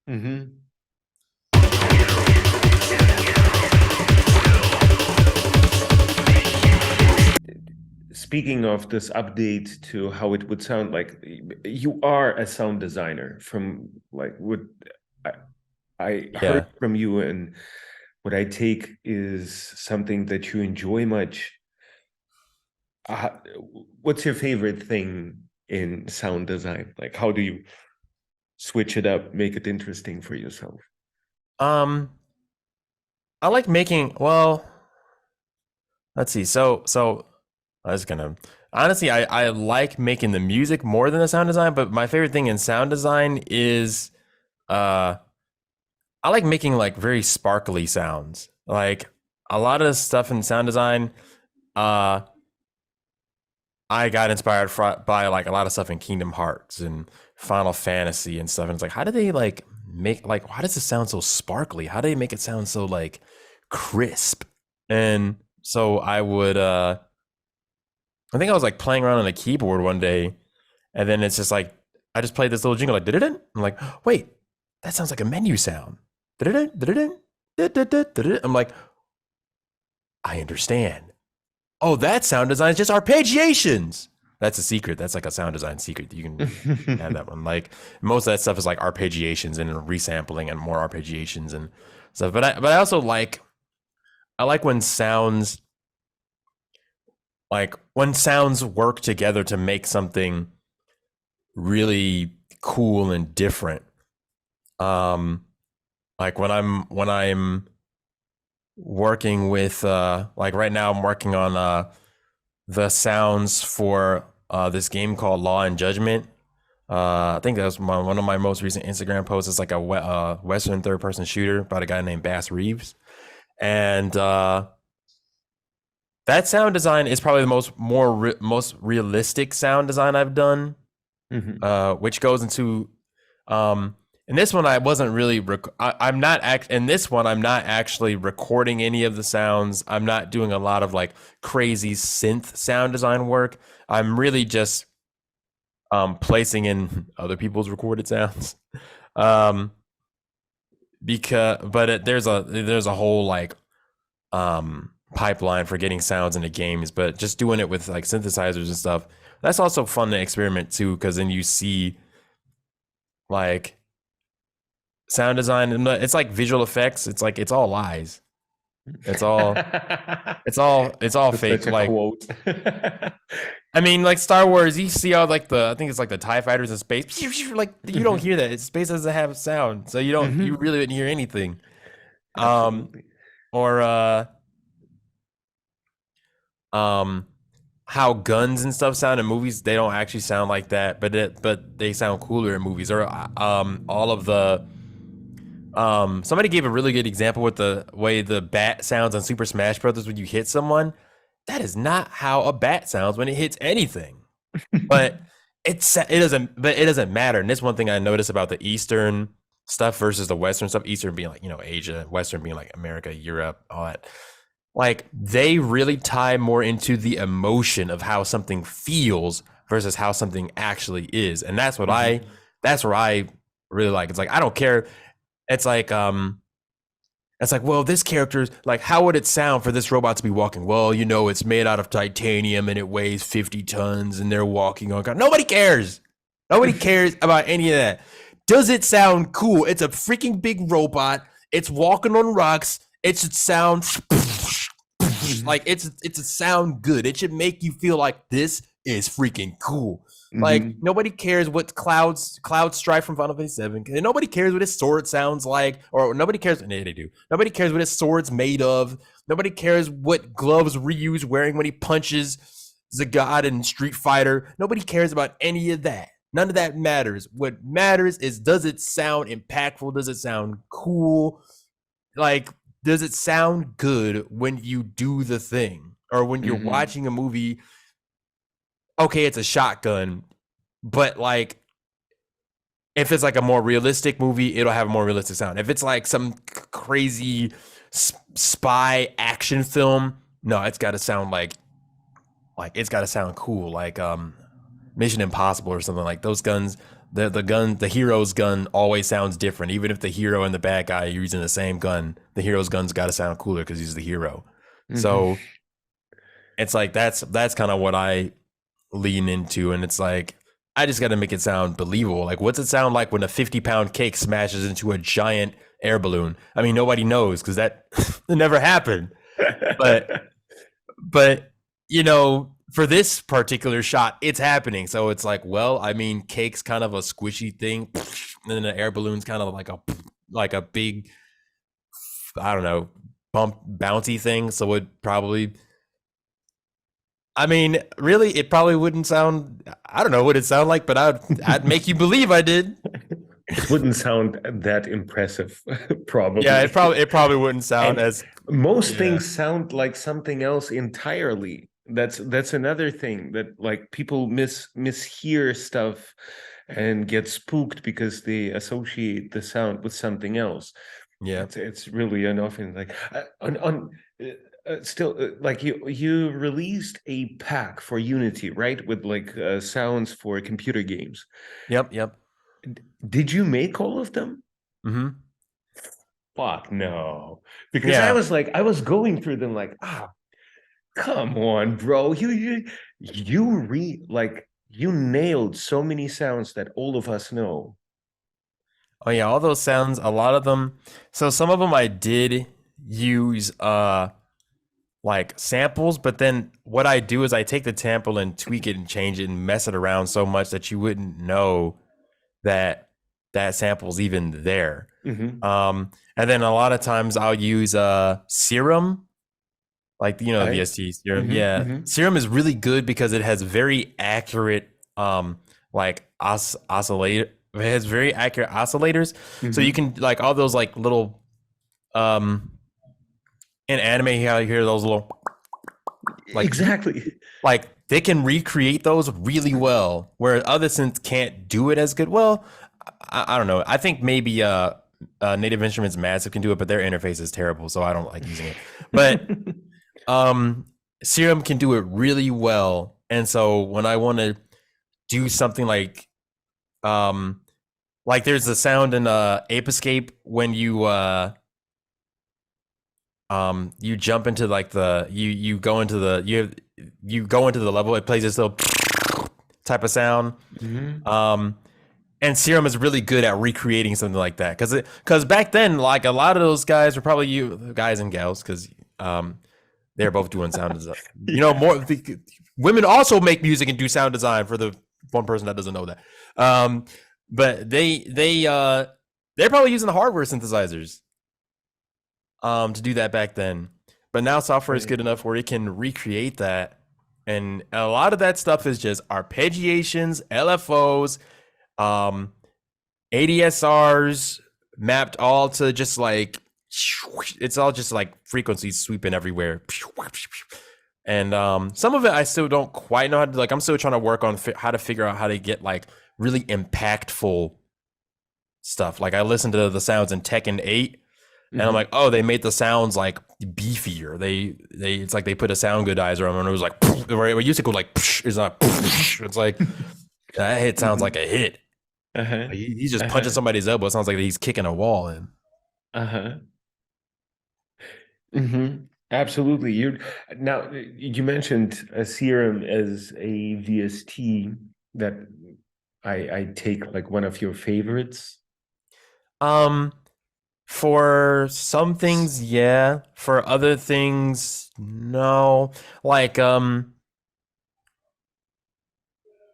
Mm-hmm. Speaking of this update to how it would sound, like, you are a sound designer from, like, what I, I heard Yeah. from you, and what I take is something that you enjoy much. Uh, what's your favorite thing in sound design? Like, how do you switch it up, make it interesting for yourself? Um, I like making, well, let's see. So I was gonna honestly, I like making the music more than the sound design, but my favorite thing in sound design is uh I like making like very sparkly sounds. Like a lot of stuff in sound design, uh I got inspired by like a lot of stuff in Kingdom Hearts and Final Fantasy and stuff. And it's like, how do they like make, like, why does it sound so sparkly? How do they make it sound so like crisp? And so I think I was like playing around on a keyboard one day, and then it's just like I just played this little jingle like did it. I'm like, wait, that sounds like a menu sound. Did it. I'm like, I understand. Oh, that sound design is just arpeggiations. That's a secret. That's like a sound design secret. You can have that one. Like most of that stuff is like arpeggiations and resampling and more arpeggiations and stuff. But I also like, I like when sounds work together to make something really cool and different. Like when I'm working with like right now I'm working on the sounds for this game called Law and Judgment. I think that was one of my most recent Instagram posts. It's like a Western third-person shooter about a guy named Bass Reeves, and that sound design is probably the most realistic sound design I've done. Mhm. Which goes into in this one I wasn't really I'm not in this one I'm not actually recording any of the sounds. I'm not doing a lot of like crazy synth sound design work. I'm really just placing in other people's recorded sounds. um there's a whole like pipeline for getting sounds into games, but just doing it with like synthesizers and stuff, that's also fun to experiment too, because then you see like sound design and it's like visual effects. It's like it's all lies. It's all it's all That's fake. such a Like quote. I mean, like Star Wars, you see how like I think it's like the TIE fighters in space. Like you don't hear that. Space doesn't have sound, so you Mhm. really wouldn't hear anything. Um Absolutely. or um how guns and stuff sound in movies, they don't actually sound like that, but they sound cooler in movies. Or all of the somebody gave a really good example with the way the bat sounds on Super Smash Brothers when you hit someone. That is not how a bat sounds when it hits anything. But it doesn't matter. And this one thing I noticed about the Eastern stuff versus the Western stuff, Eastern being like, Asia, Western being like America, Europe, all that. Like they really tie more into the emotion of how something feels versus how something actually is. And that's what that's where I really like. It's like, I don't care. It's like, well, this character's like, how would it sound for this robot to be walking? Well, it's made out of titanium and it weighs 50 tons and they're walking on ground. Nobody cares. Nobody cares about any of that. Does it sound cool? It's a freaking big robot. It's walking on rocks. It should sound like it's a sound good. It should make you feel like this is freaking cool. Like nobody cares what Cloud Strife from Final Fantasy 7. And nobody cares what his sword sounds like, or nobody cares. They do. Nobody cares what his sword's made of. Nobody cares what gloves Ryu's wearing when he punches the god in Street Fighter. Nobody cares about any of that. None of that matters. What matters is, does it sound impactful? Does it sound cool? Like, does it sound good when you do the thing, or when you're watching a movie? Okay, it's a shotgun, but like, if it's like a more realistic movie, it'll have a more realistic sound. If it's like some crazy spy action film, no, it's got to sound like it's got to sound cool, like Mission Impossible or something. Like those guns, the hero's gun always sounds different. Even if the hero and the bad guy are using the same gun, the hero's gun's got to sound cooler because he's the hero. So it's like that's kind of what I lean into, and it's like, I just got to make it sound believable. Like, what's it sound like when a 50-pound cake smashes into a giant air balloon? I mean, nobody knows because that never happened. But for this particular shot, it's happening. So it's like, well, I mean, cake's kind of a squishy thing, and then the air balloon's kind of like a big, I don't know, bouncy thing. So it probably, I mean, really, it probably wouldn't sound, I don't know what it sound like, but I'd make you believe I did. It wouldn't sound that impressive, probably. Yeah, it probably wouldn't sound as. Most things sound like something else entirely. That's another thing that, like, people mishear stuff and get spooked because they associate the sound with something else. Yeah, it's really an often like still, like you released a pack for Unity, right? With like sounds for computer games. Yep. Did you make all of them? Mm-hmm. Fuck no. Because I was going through them like, come on, bro. You nailed so many sounds that all of us know. Oh yeah, all those sounds, a lot of them. So some of them I did use like samples, but then what I do is I take the sample and tweak it and change it and mess it around so much that you wouldn't know that sample's even there. And then a lot of times I'll use Serum, like VST Serum. Serum is really good because it has very accurate like oscillator. It has very accurate oscillators, so you can, like, all those like little in anime, how you hear those little, like, exactly, like they can recreate those really well, where other synths can't do it as good. Well, I don't know. I think maybe Native Instruments Massive can do it, but their interface is terrible, so I don't like using it. But Serum can do it really well, and so when I want to do something like there's a sound in Ape Escape when you jump into like you go into the level, it plays this little type of sound. And Serum is really good at recreating something like that, because back then, like, a lot of those guys were probably you guys and gals, because they're both doing sound design. More women also make music and do sound design, for the one person that doesn't know that. But they're probably using the hardware synthesizers to do that back then. But now software is good enough where it can recreate that, and a lot of that stuff is just arpeggiations, LFOs, ADSRs mapped all to just like, it's all just like frequencies sweeping everywhere, And some of it I still don't quite know how to, like, I'm still trying to work on how to figure out how to get like really impactful stuff. Like I listened to the sounds in Tekken 8 and I'm like, oh, they made the sounds like beefier. They it's like they put a sound goodizer on and it was like, where it used to go like, it's not, it's like that hit sounds like a hit. Like, he's just punching somebody's elbow. It sounds like he's kicking a wall in. Absolutely. You mentioned a serum as a VST that I take like one of your favorites. For some things, yeah. For other things, no. Like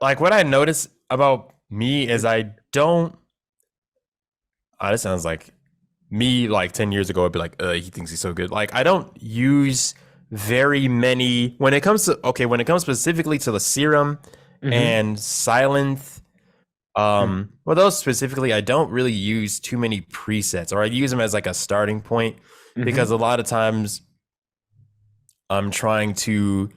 what I notice about me is I don't. This sounds like me like 10 years ago. I'd be like, he thinks he's so good. Like I don't use very many when it comes specifically to the serum and silent. Well, those specifically, I don't really use too many presets, or I use them as like a starting point because a lot of times I'm trying to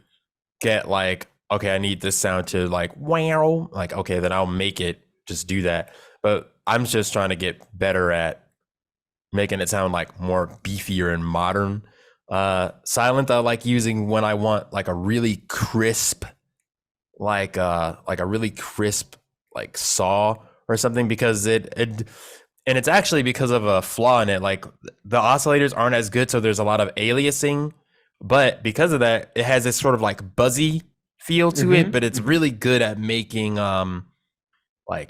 get like, okay, I need this sound to like, wow, like, okay, then I'll make it just do that. But I'm just trying to get better at making it sound like more beefier and modern. Silent, I like using when I want like a really crisp, like a really crisp, like saw or something, because and it's actually because of a flaw in it. Like the oscillators aren't as good, so there's a lot of aliasing, but because of that, it has this sort of like buzzy feel to it, but it's really good at making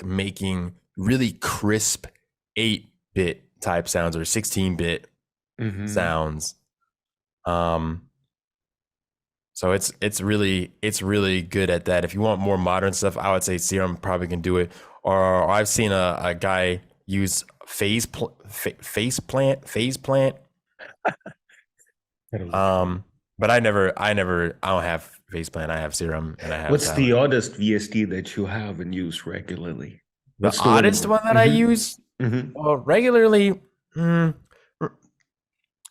making really crisp 8-bit type sounds or 16-bit sounds. So it's really good at that. If you want more modern stuff, I would say Serum probably can do it. Or I've seen a guy use phase plant. But I don't have phase plant. I have Serum and I have. What's the oddest VST that you have and use regularly? The oddest one that I use well, regularly.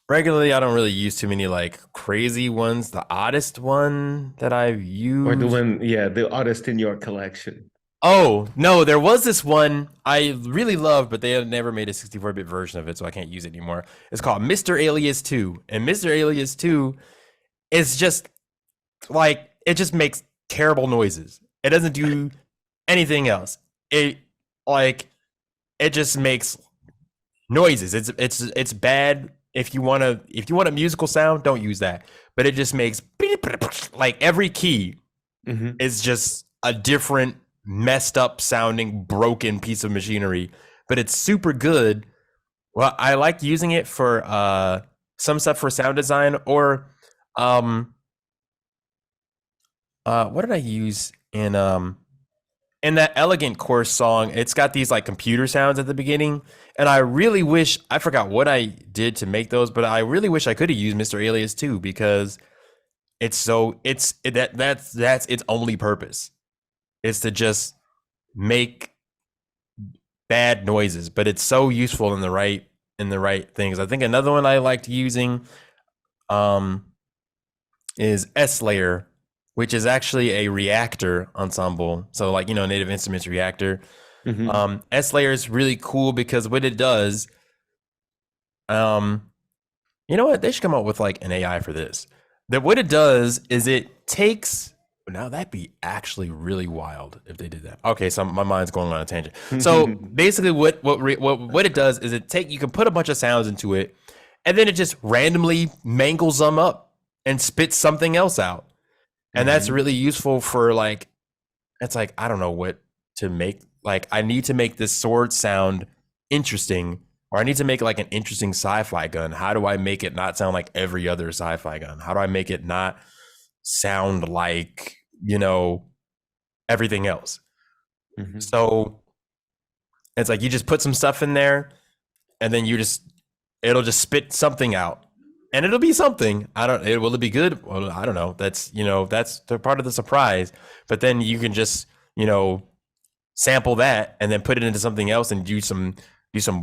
Regularly, I don't really use too many like crazy ones. The oddest one that I've used, or the oddest in your collection. Oh no, there was this one I really loved, but they had never made a 64-bit version of it, so I can't use it anymore. It's called Mr. Alias 2, and Mr. Alias 2 is just like, it just makes terrible noises. It doesn't do anything else. It just makes noises. It's bad. If you want a musical sound, don't use that. But it just makes like every key is just a different messed up sounding broken piece of machinery, but it's super good. Well, I like using it for some stuff for sound design, or what did I use in that Elegant Course song? It's got these like computer sounds at the beginning, and I really wish, I forgot what I did to make those, but I really wish I could have used Mr. Alias 2, because that's its only purpose, is to just make bad noises, but it's so useful in the right things. I think another one I liked using is S-Layer, which is actually a reactor ensemble. So like, Native Instruments reactor. S-Layer is really cool because what it does, you know what? They should come up with like an AI for this. That what it does is it takes, now that'd be actually really wild if they did that. Okay, so my mind's going on a tangent. So basically what it does is you can put a bunch of sounds into it, and then it just randomly mangles them up and spits something else out. And that's really useful for like, it's like, I don't know what to make. Like, I need to make this sword sound interesting, or I need to make like an interesting sci-fi gun. How do I make it not sound like every other sci-fi gun? How do I make it not sound like, everything else? So it's like, you just put some stuff in there, and then it'll just spit something out. And it'll be something. Will it be good? Well, I don't know. That's the part of the surprise. But then you can just, sample that and then put it into something else and do some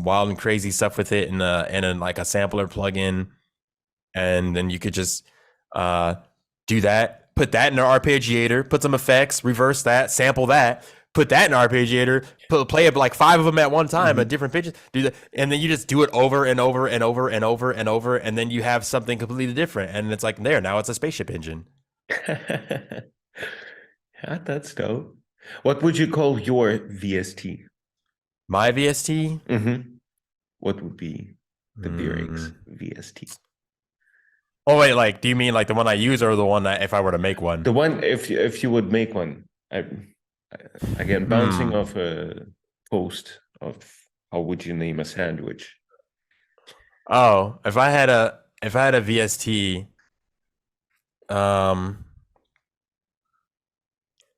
wild and crazy stuff with it, and like a sampler plugin. And then you could just do that, put that in an arpeggiator, put some effects, reverse that, sample that, put that in an arpeggiator, play it like 5 of them at one time at different pitches, do that, and then you just do it over and over and over and over and over, and then you have something completely different, and it's like now it's a spaceship engine. Yeah, that's dope. What would you call your VST? My VST? What would be the ViriX VST? Oh wait, like, do you mean like the one I use or the one that if I were to make one? The one, if you would make one. Again, bouncing off a post of how would you name a sandwich? Oh, if I had a VST,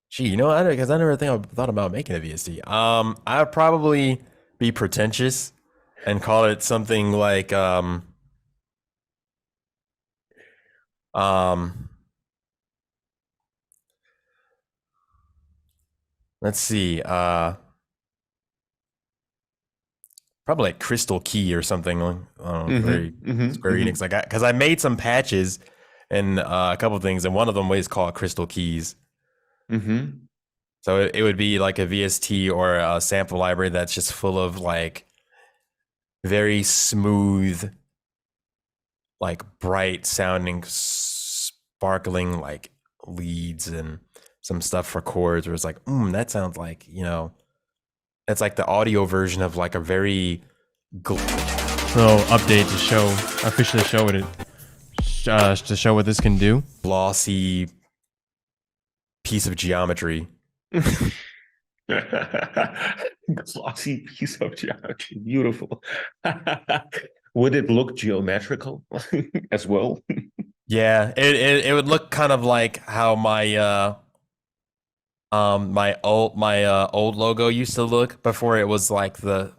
gee, you know, because I never thought about making a VST. I'd probably be pretentious and call it something like let's see, probably like Crystal Key or something. I don't know, very Square Enix. Like, because I made some patches and a couple of things, and one of them was called Crystal Keys. So it would be like a VST or a sample library that's just full of like very smooth, like bright sounding, sparkling like leads and some stuff for chords where it's like, that sounds like, you know, it's like the audio version of like a very little update to officially show what it to show what this can do. Glossy piece of geometry. Glossy piece of geometry, beautiful. Would it look geometrical as well? Yeah, it would look kind of like how my my old logo used to look before it was like the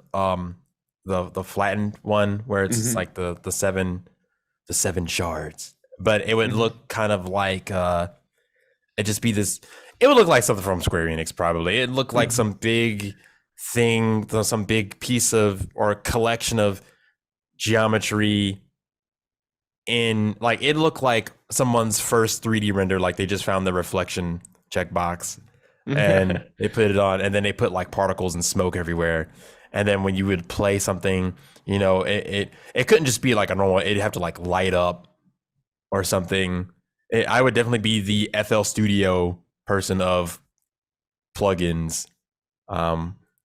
flattened one where it's like the seven shards. But it would look kind of like it'd just be this. It would look like something from Square Enix, probably. It'd look like some big thing, some big piece of or collection of geometry in, like, it looked like someone's first 3D render, like they just found the reflection checkbox and they put it on, and then they put like particles and smoke everywhere. And then when you would play something, you know, it couldn't just be like a normal, it'd have to like light up or something. I would definitely be the FL Studio person of plugins,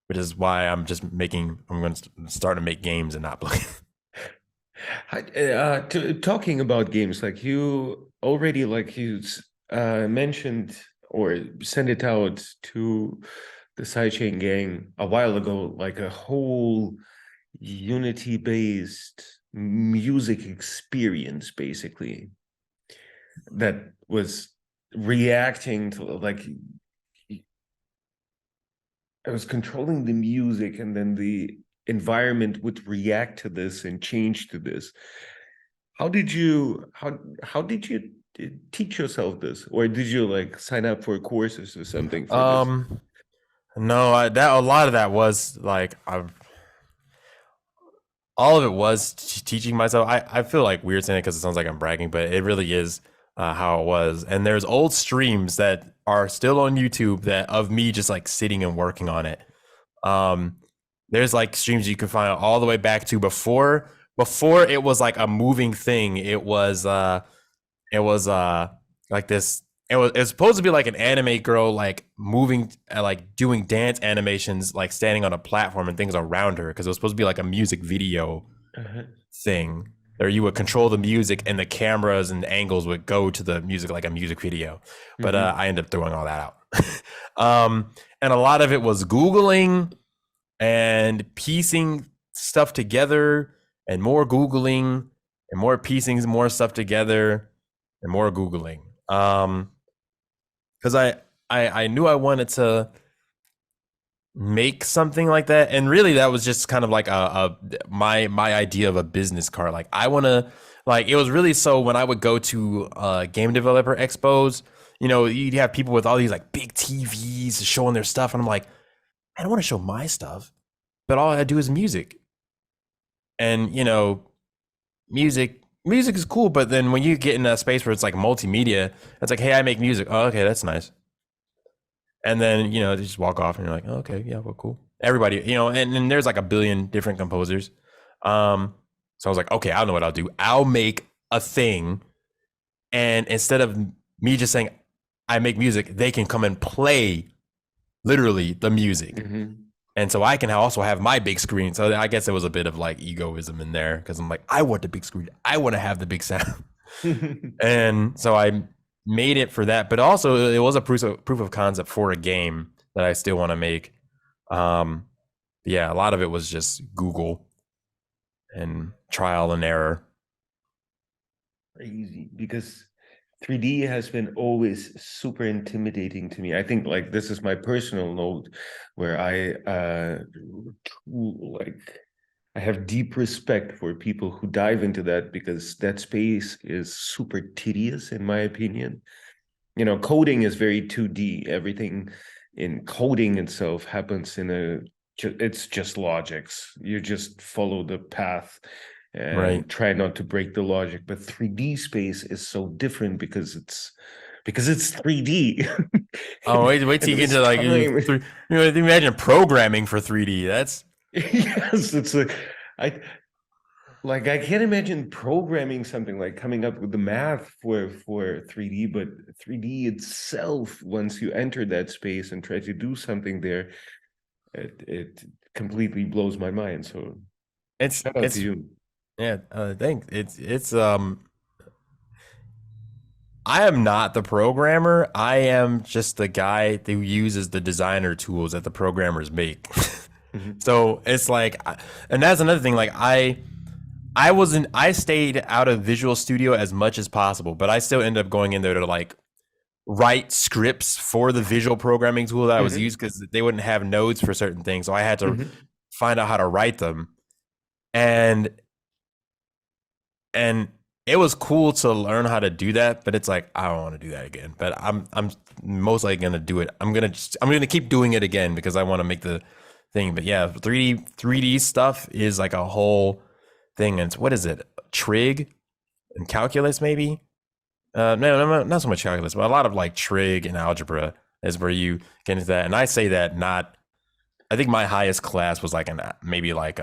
which is why I'm going to start to make games and not plugins. Talking about games, like you already mentioned or sent it out to the Sidechain gang a while ago, like a whole Unity-based music experience, basically, that was reacting to, like, I was controlling the music and then the environment would react to this and change to this. How did you teach yourself this, or did you like sign up for courses or something for this? No, a lot of that was like all of it was teaching myself. I feel like weird saying it because it sounds like I'm bragging, but it really is how it was. And there's old streams that are still on YouTube that of me just like sitting and working on it. There's like streams you can find all the way back to before it was like a moving thing. It was like this. It was supposed to be like an anime girl like moving, like doing dance animations, like standing on a platform and things around her, because it was supposed to be like a music video thing, or you would control the music and the cameras and the angles would go to the music like a music video. But I ended up throwing all that out. And a lot of it was Googling and piecing stuff together, and more Googling and more piecing more stuff together and more Googling. Because I knew I wanted to make something like that, and really that was just kind of like my idea of a business card. Like, I want to, like, it was really, so when I would go to game developer expos, you know, you'd have people with all these like big TVs showing their stuff, and I'm like, I don't want to show my stuff, but all I do is music. And, you know, music music is cool, but then when you get in a space where it's like multimedia, it's like, hey, I make music. Oh, okay, that's nice. And then, you know, they just walk off and you're like, oh, okay, yeah, well, cool. Everybody, you know, and there's like a billion different composers. So I was like, okay, I don't know what I'll do. I'll make a thing. And instead of me just saying I make music, they can come and play literally the music. Mm-hmm. And so I can also have my big screen. So I guess there was a bit of like egoism in there because I'm like, I want the big screen. I want to have the big sound. And so I made it for that. But also it was a proof of concept for a game that I still want to make. Yeah, a lot of it was just Google and trial and error. Crazy, because 3D has been always super intimidating to me. I think like this is my personal note where I have deep respect for people who dive into that, because that space is super tedious in my opinion. You know, coding is very 2D. Everything in coding itself happens in it's just logics. You just follow the path and try not to break the logic. But 3D space is so different because it's 3D. Oh, wait till you get to like, you know, imagine programming for 3D. That's yes, it's I can't imagine programming something like coming up with the math for 3D, but 3D itself, once you enter that space and try to do something there, it completely blows my mind. So shout out to you. Yeah, thanks. It's I am not the programmer. I am just the guy who uses the designer tools that the programmers make. So it's like, and that's another thing. Like I stayed out of Visual Studio as much as possible, but I still ended up going in there to like write scripts for the visual programming tool that I was using, because they wouldn't have nodes for certain things. So I had to find out how to write them. And it was cool to learn how to do that, but it's like, I don't want to do that again. But I'm most likely gonna do it. I'm gonna keep doing it again because I want to make the thing. But yeah, 3D stuff is like a whole thing. And what is it? Trig and calculus maybe? No, not so much calculus, but a lot of like trig and algebra is where you get into that. And I say that not. I think my highest class was like maybe like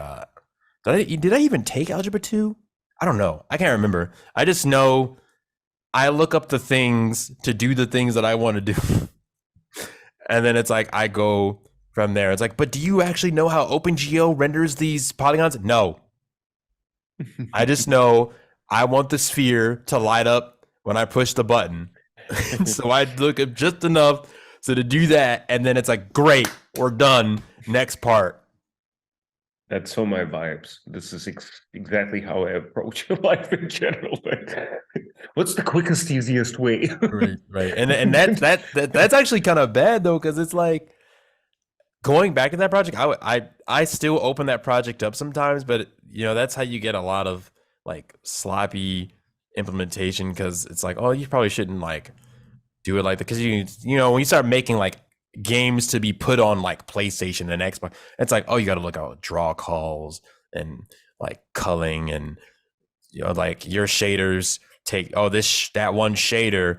did I even take algebra 2? I don't know. I can't remember. I just know I look up the things to do the things that I want to do. And then it's like, I go from there. It's like, but do you actually know how OpenGL renders these polygons? No. I just know I want the sphere to light up when I push the button. So I look up just enough so to do that. And then it's like, great, we're done. Next part. That's so my vibes. This is exactly how I approach life in general. What's the quickest, easiest way? Right. And that's actually kind of bad though, because it's like going back to that project. I still open that project up sometimes, but you know that's how you get a lot of like sloppy implementation, because it's like, oh, you probably shouldn't like do it like that, because you know when you start making like games to be put on like PlayStation and Xbox, it's like, oh, you got to look at draw calls and like culling, and you know like your shaders take that one shader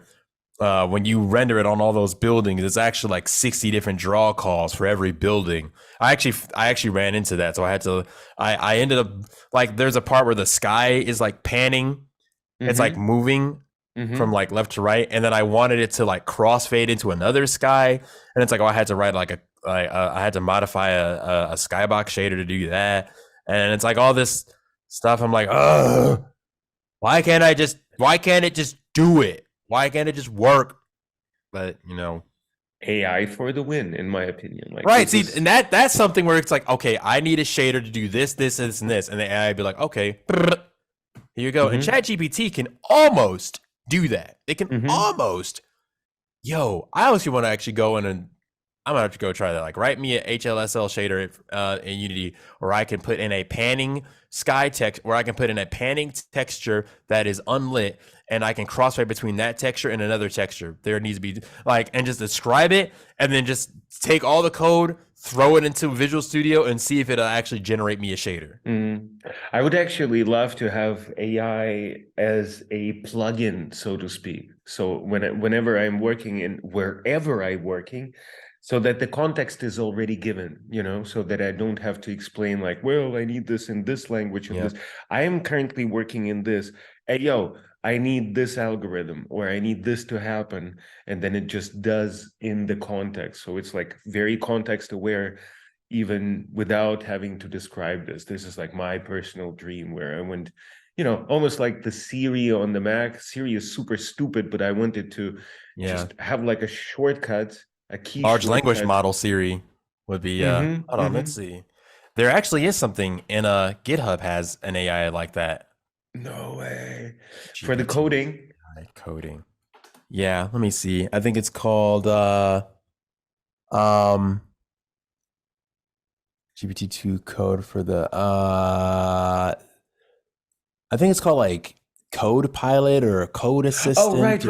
when you render it on all those buildings, it's actually like 60 different draw calls for every building. I actually ran into that, so I ended up like, there's a part where the sky is like panning, it's like moving from like left to right, and then I wanted it to like crossfade into another sky, and it's like, oh, I had to write like I had to modify a skybox shader to do that, and it's like all this stuff. I'm like, oh, why can't it just do it? Why can't it just work? But you know, AI for the win, in my opinion. Like, right? See, and that's something where it's like, okay, I need a shader to do this, this, and this, and the AI be like, okay, here you go. And ChatGPT can almost do that. It can almost. Yo, I actually want to actually go in, and I'm gonna have to go try that. Like, write me a HLSL shader in Unity, or I can put in a panning sky text, or I can put in a panning texture that is unlit, and I can crossfade between that texture and another texture. There needs to be like, and just describe it, and then just take all the code, throw it into Visual Studio and see if it'll actually generate me a shader. I would actually love to have AI as a plugin, so to speak. So whenever I'm working in wherever I'm working, so that the context is already given, so that I don't have to explain like, well, I need this in this language and this. I am currently working in this. Hey, yo, I need this algorithm or I need this to happen. And then it just does in the context. So it's like very context aware, even without having to describe this. This is like my personal dream where I went, almost like the Siri on the Mac. Siri is super stupid, but I wanted to just have like a shortcut, a key Large language shortcut. model Siri would be, hold on, let's see. There actually is something in GitHub has an AI like that. No way. For the coding. Coding. Yeah, let me see. I think it's called GPT-2 code for the I think it's called like Code Pilot or Code Assistant. Oh, right.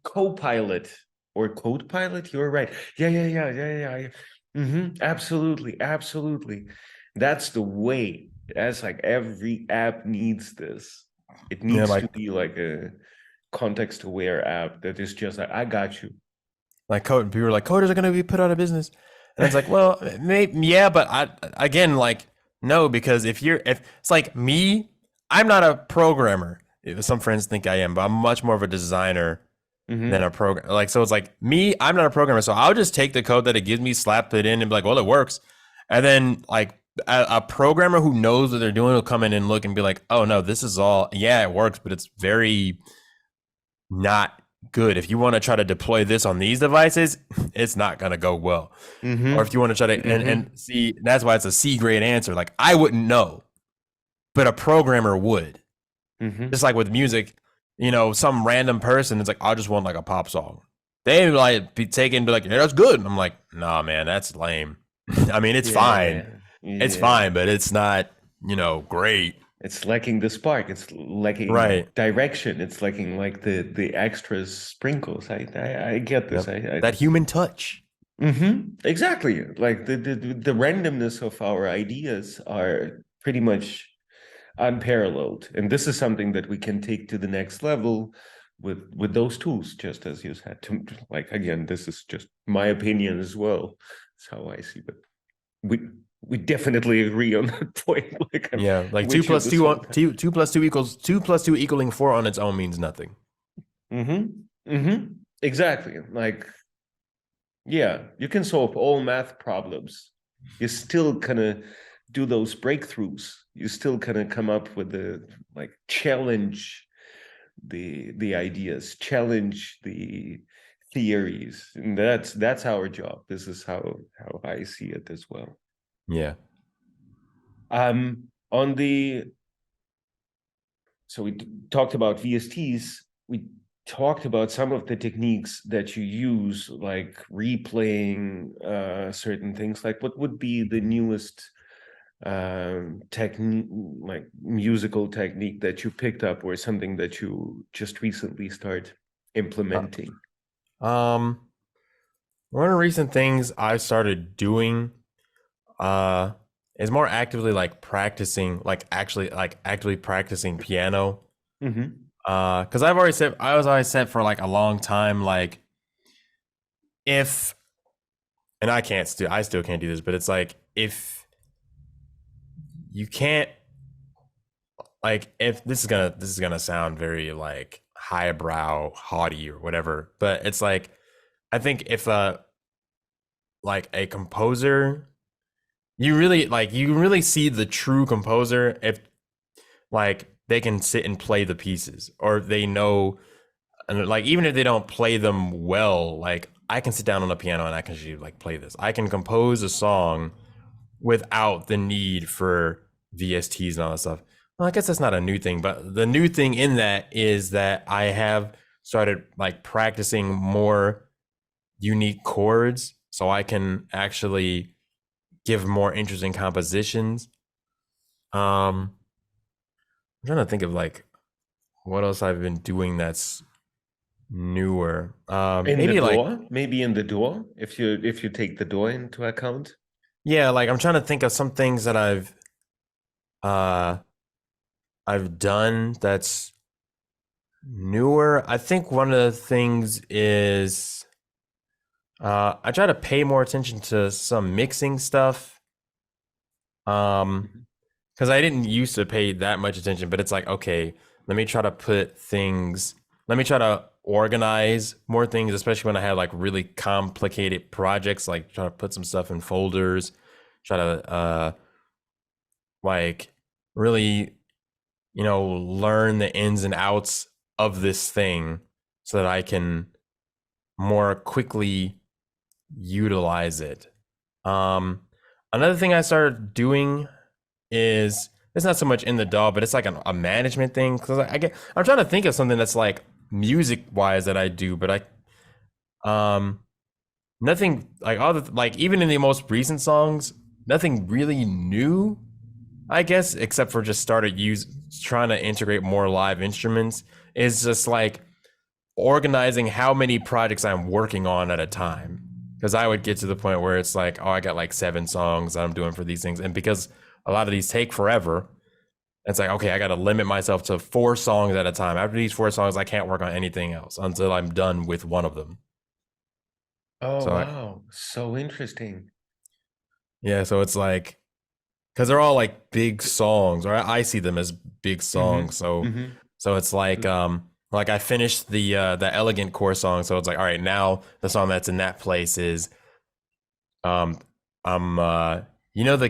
Copilot or Code Pilot. You're right. Yeah. Absolutely. That's the way. That's like every app needs this. It needs to be like a context-aware app that is just like, I got you. Like code, people are like, coders are going to be put out of business. And it's like, well, maybe, yeah, but no, because if it's like me, I'm not a programmer. Some friends think I am, but I'm much more of a designer than a program. Like, so it's like me, I'm not a programmer. So I'll just take the code that it gives me, slap it in and be like, well, it works. And then like a programmer who knows what they're doing will come in and look and be like, oh no, this is all, yeah, it works, but it's very not good. If you want to try to deploy this on these devices, it's not going to go well. Or if you want to try to, and see, that's why it's a C grade answer. Like I wouldn't know, but a programmer would. Just like with music, some random person is like, I just want like a pop song. They like be taken and be like, yeah, that's good. And I'm like, nah, man, that's lame. I mean, it's fine. Yeah. It's fine, but it's not, great. It's lacking the spark. It's lacking direction. It's lacking like the extra sprinkles. I get this. Yep. That human touch. Exactly. Like the randomness of our ideas are pretty much unparalleled, and this is something that we can take to the next level with those tools, just as you said. Like again, this is just my opinion as well. That's how I see it. We definitely agree on that point. Like 2 plus 2 equals 2 plus 2 equaling 4 on its own means nothing. Exactly. Like, yeah, you can solve all math problems. You still kind of do those breakthroughs. You still kind of come up with challenge the ideas, challenge the theories, and that's our job. This is how I see it as well. Yeah. So we talked about VSTs. We talked about some of the techniques that you use, like replaying certain things. Like, what would be the newest technique, like musical technique that you picked up, or something that you just recently started implementing? One of the recent things I started doing is more actively practicing, actually practicing piano. Because I was always said for a long time, and I still can't do this, but it's like, if you can't, if this is gonna sound very highbrow, haughty or whatever, but it's like, I think if a composer, you really see the true composer if they can sit and play the pieces, or they know, and even if they don't play them well, I can sit down on the piano and I can actually play this. I can compose a song without the need for VSTs and all that stuff. Well, I guess that's not a new thing, but the new thing in that is that I have started practicing more unique chords, so I can actually give more interesting compositions. I'm trying to think of what else I've been doing that's newer. In Maybe the like door, maybe in the door, if you take the door into account. yeah, like I'm trying to think of some things that uh I've done that's newer. I think one of the things is I try to pay more attention to some mixing stuff. Because I didn't used to pay that much attention, but it's like, okay, let me try to let me try to organize more things, especially when I have like really complicated projects, like try to put some stuff in folders, try to like really, learn the ins and outs of this thing so that I can more quickly utilize it. Another thing I started doing is it's not so much in the DAW, but it's like a management thing. Cause I'm trying to think of something that's like music wise that I do, but nothing like like even in the most recent songs, nothing really new, I guess, except for just trying to integrate more live instruments. Is just like organizing how many projects I'm working on at a time. Because I would get to the point where it's like, oh, I got like 7 songs that I'm doing for these things. And because a lot of these take forever, it's like, okay, I got to limit myself to 4 songs at a time. After these 4 songs, I can't work on anything else until I'm done with one of them. Oh, So wow. So interesting. yeah, so it's like, because they're all like big songs, or I see them as big songs. So it's like I finished the Elegant Core song, so it's like, all right, now the song that's in that place is the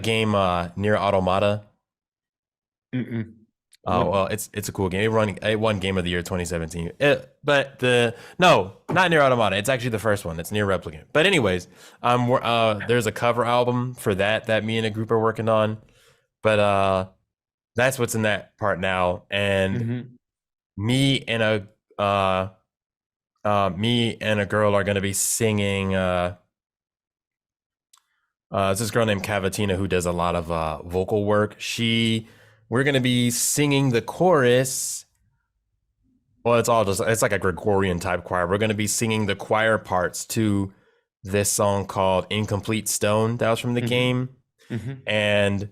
game Near Automata. Mm-mm. Oh well, it's a cool game. It won Game of the Year 2017. Not Near Automata. It's actually the first one. It's Near Replicant. But anyways, there's a cover album for that me and a group are working on. But that's what's in that part now. And me and a girl are gonna be singing. It's this girl named Cavatina who does a lot of vocal work. We're gonna be singing the chorus. Well, it's like a Gregorian type choir. We're gonna be singing the choir parts to this song called Incomplete Stone that was from the game. And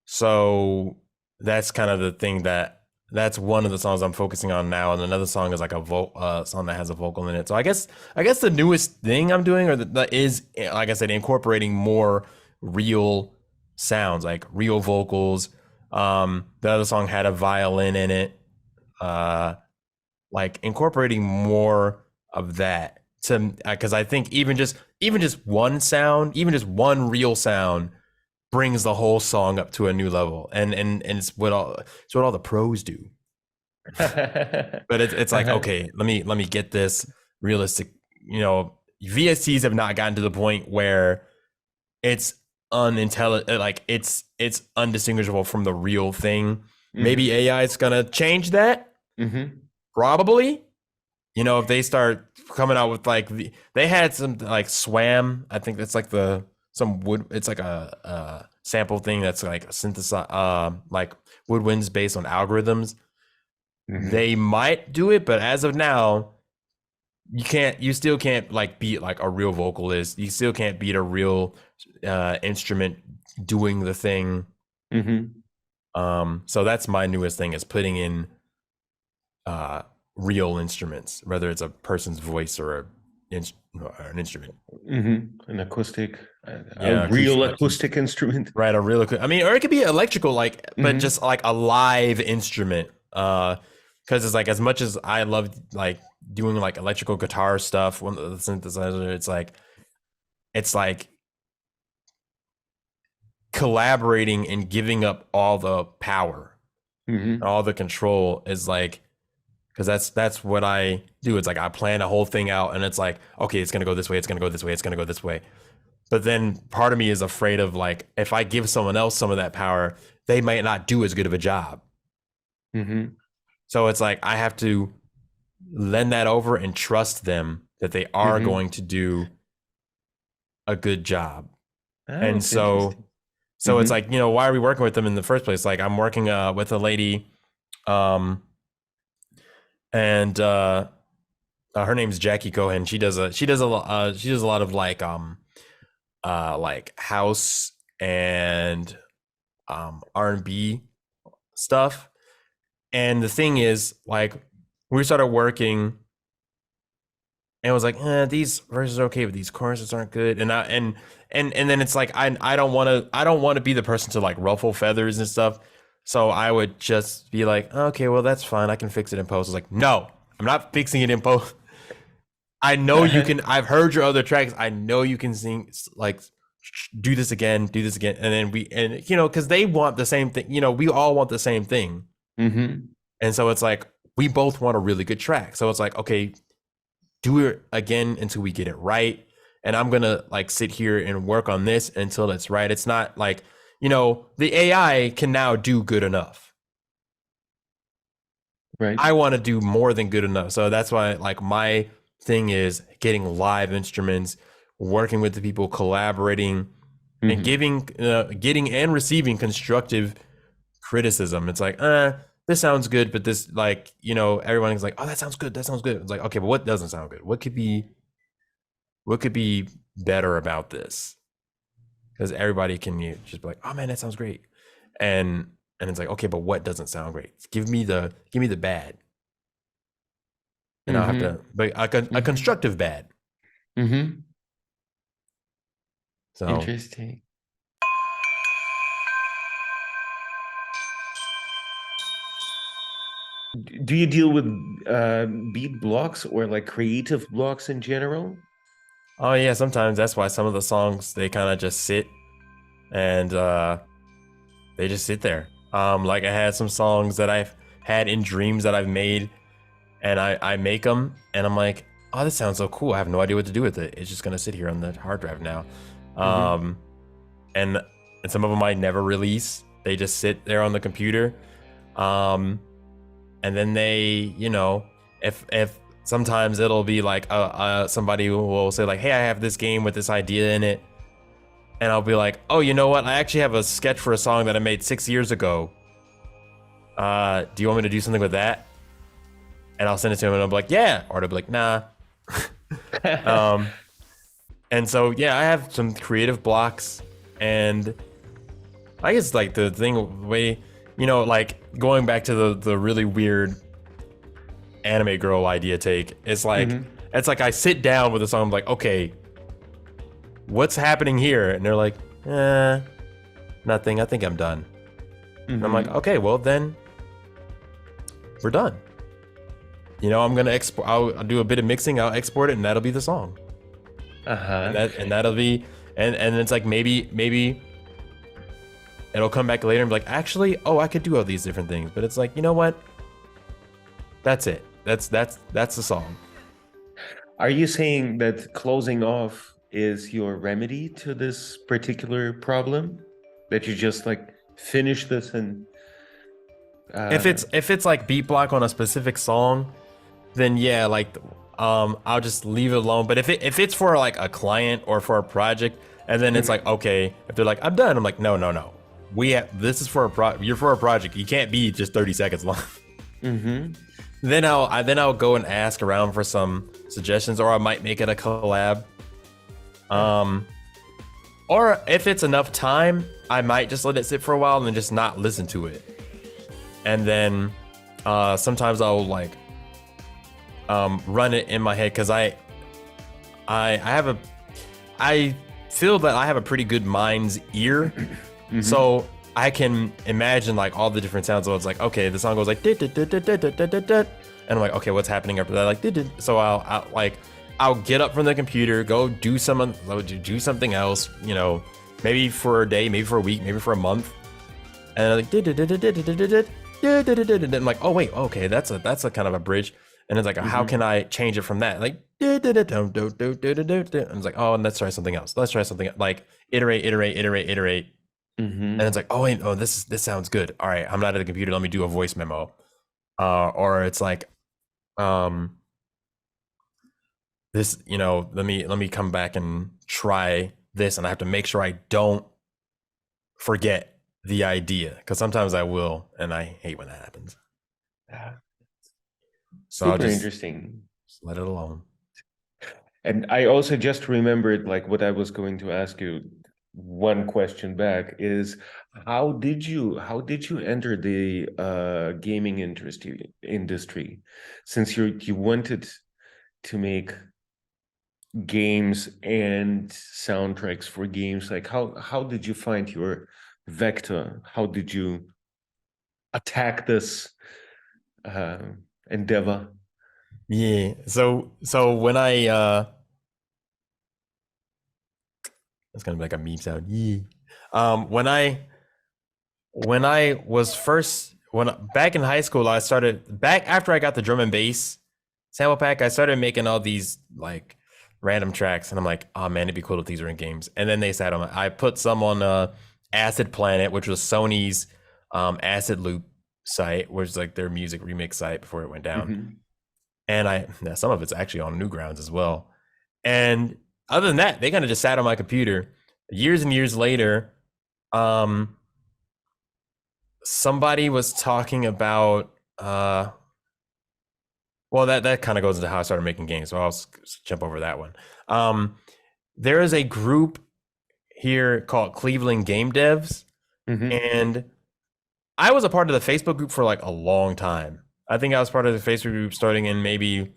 so that's kind of the thing that's one of the songs I'm focusing on now. And another song is like a song that has a vocal in it. So I guess the newest thing I'm doing is, like I said, incorporating more real sounds, like real vocals. The other song had a violin in it. Like incorporating more of that because I think even just one sound, even just one real sound brings the whole song up to a new level. And it's what all the pros do. But it's like, okay, let me get this realistic. VSTs have not gotten to the point where it's unintelligent, like it's undistinguishable from the real thing. Maybe AI is gonna change that. Probably. If they start coming out with like they had some like Swam, I think that's like it's like a sample thing that's like synthesize like woodwinds based on algorithms. They might do it, but as of now, you still can't like beat like a real vocalist. You still can't beat a real instrument doing the thing. So that's my newest thing, is putting in real instruments, whether it's a person's voice or an instrument. An acoustic, a real acoustic instrument. Right, a real I mean, or it could be electrical, like, but just like a live instrument. Because it's like, as much as I love like doing like electrical guitar stuff when the synthesizer, it's like collaborating and giving up all the power, all the control is like, because that's what I do. It's like I plan a whole thing out, and it's like, okay, it's gonna go this way, it's gonna go this way, it's gonna go this way. But then part of me is afraid of like, if I give someone else some of that power, they might not do as good of a job. So it's like I have to lend that over and trust them that they are going to do a good job. And so it's like, why are we working with them in the first place? Like, I'm working with a lady, and Her name's Jackie Cohen. She does a lot of like house and R&B stuff. And the thing is, like, we started working and it was like, these verses are okay, but these choruses aren't good. And then it's like I don't want to be the person to like ruffle feathers and stuff. So I would just be like, okay, well that's fine. I can fix it in post. I was like, no, I'm not fixing it in post. I know you can. I've heard your other tracks. I know you can sing, like, do this again, and then because they want the same thing. We all want the same thing. Mm-hmm. And so it's like, we both want a really good track. So it's like, okay, do it again until we get it right. And I'm going to like sit here and work on this until it's right. It's not like, the AI can now do good enough. Right. I want to do more than good enough. So that's why like my thing is getting live instruments, working with the people, collaborating, and getting and receiving constructive criticism. It's like, this sounds good, but this, like, everyone's like, oh, that sounds good. It's like, okay, but what doesn't sound good? What could be better about this? Because everybody can just be like, oh man, that sounds great. And it's like, okay, but what doesn't sound great? Give me the bad. And I'll have to, but a constructive bad. Mm-hmm. So Interesting. Do you deal with beat blocks or like creative blocks in general? oh yeah, sometimes that's why some of the songs, they kind of just sit and they just sit there. Like I had some songs that I've had in dreams that I've made, and I make them and I'm like, oh, this sounds so cool. I have no idea what to do with it. It's just gonna sit here on the hard drive now. And some of them I never release. They just sit there on the computer. And then they, if sometimes it'll be like somebody will say like, hey, I have this game with this idea in it. And I'll be like, oh, you know what? I actually have a sketch for a song that I made 6 years ago. Do you want me to do something with that? And I'll send it to him and I'll be like, yeah. Or they'll be like, nah. And so, yeah, I have some creative blocks. And I guess like the way, like going back to the really weird anime girl idea take, it's like, I sit down with a song, I'm like, okay, what's happening here? And they're like, nothing. I think I'm done. And I'm like, okay, well then we're done. I'm gonna export. I'll do a bit of mixing. I'll export it, and that'll be the song. And that'll be, and it's like maybe it'll come back later and be like, actually, I could do all these different things. But it's like, you know what? That's it. That's the song. Are you saying that closing off is your remedy to this particular problem? That you just like finish this and if it's like beat block on a specific song, then yeah, like I'll just leave it alone. But if it's for like a client or for a project, and then it's like, okay, if they're like, I'm done, I'm like, no. This is for you're for a project. You can't be just 30 seconds long. Then I'll go and ask around for some suggestions, or I might make it a collab. Or if it's enough time, I might just let it sit for a while and then just not listen to it. And then sometimes I'll like run it in my head, because I feel that I have a pretty good mind's ear. So I can imagine like all the different sounds. So it's like, okay, the song goes like, and I'm like, okay, what's happening after that? Like, so I'll get up from the computer, go do something else, maybe for a day, maybe for a week, maybe for a month. And I'm like, and I'm like, oh wait, okay, that's a kind of a bridge. And it's like, how can I change it from that? Like, and it's like, oh, and let's try something else. Like iterate. And it's like, oh wait, this sounds good. All right, I'm not at the computer. Let me do a voice memo. Or it's like, this, let me come back and try this, and I have to make sure I don't forget the idea, because sometimes I will, and I hate when that happens. So super interesting. let it alone. And I also just remembered like what I was going to ask you. One question back is how did you enter the gaming industry since you wanted to make games and soundtracks for games? Like how did you find your vector? How did you attack this endeavor? Yeah. So when I it's gonna be like a meme sound. Yeah. When I was first back in high school, I started back after I got the drum and bass sample pack. I started making all these like random tracks, and I'm like, oh man, it'd be cool if these were in games. And then they sat on. I put some on Acid Planet, which was Sony's Acid Loop site, which is like their music remix site before it went down. Mm-hmm. And some of it's actually on Newgrounds as well. And other than that, they kind of just sat on my computer. Years and years later, somebody was talking about well, that kind of goes into how I started making games, so I'll jump over that one. There is a group here called Cleveland Game Devs, and I was a part of the Facebook group for like a long time. I think I was part of the Facebook group starting in maybe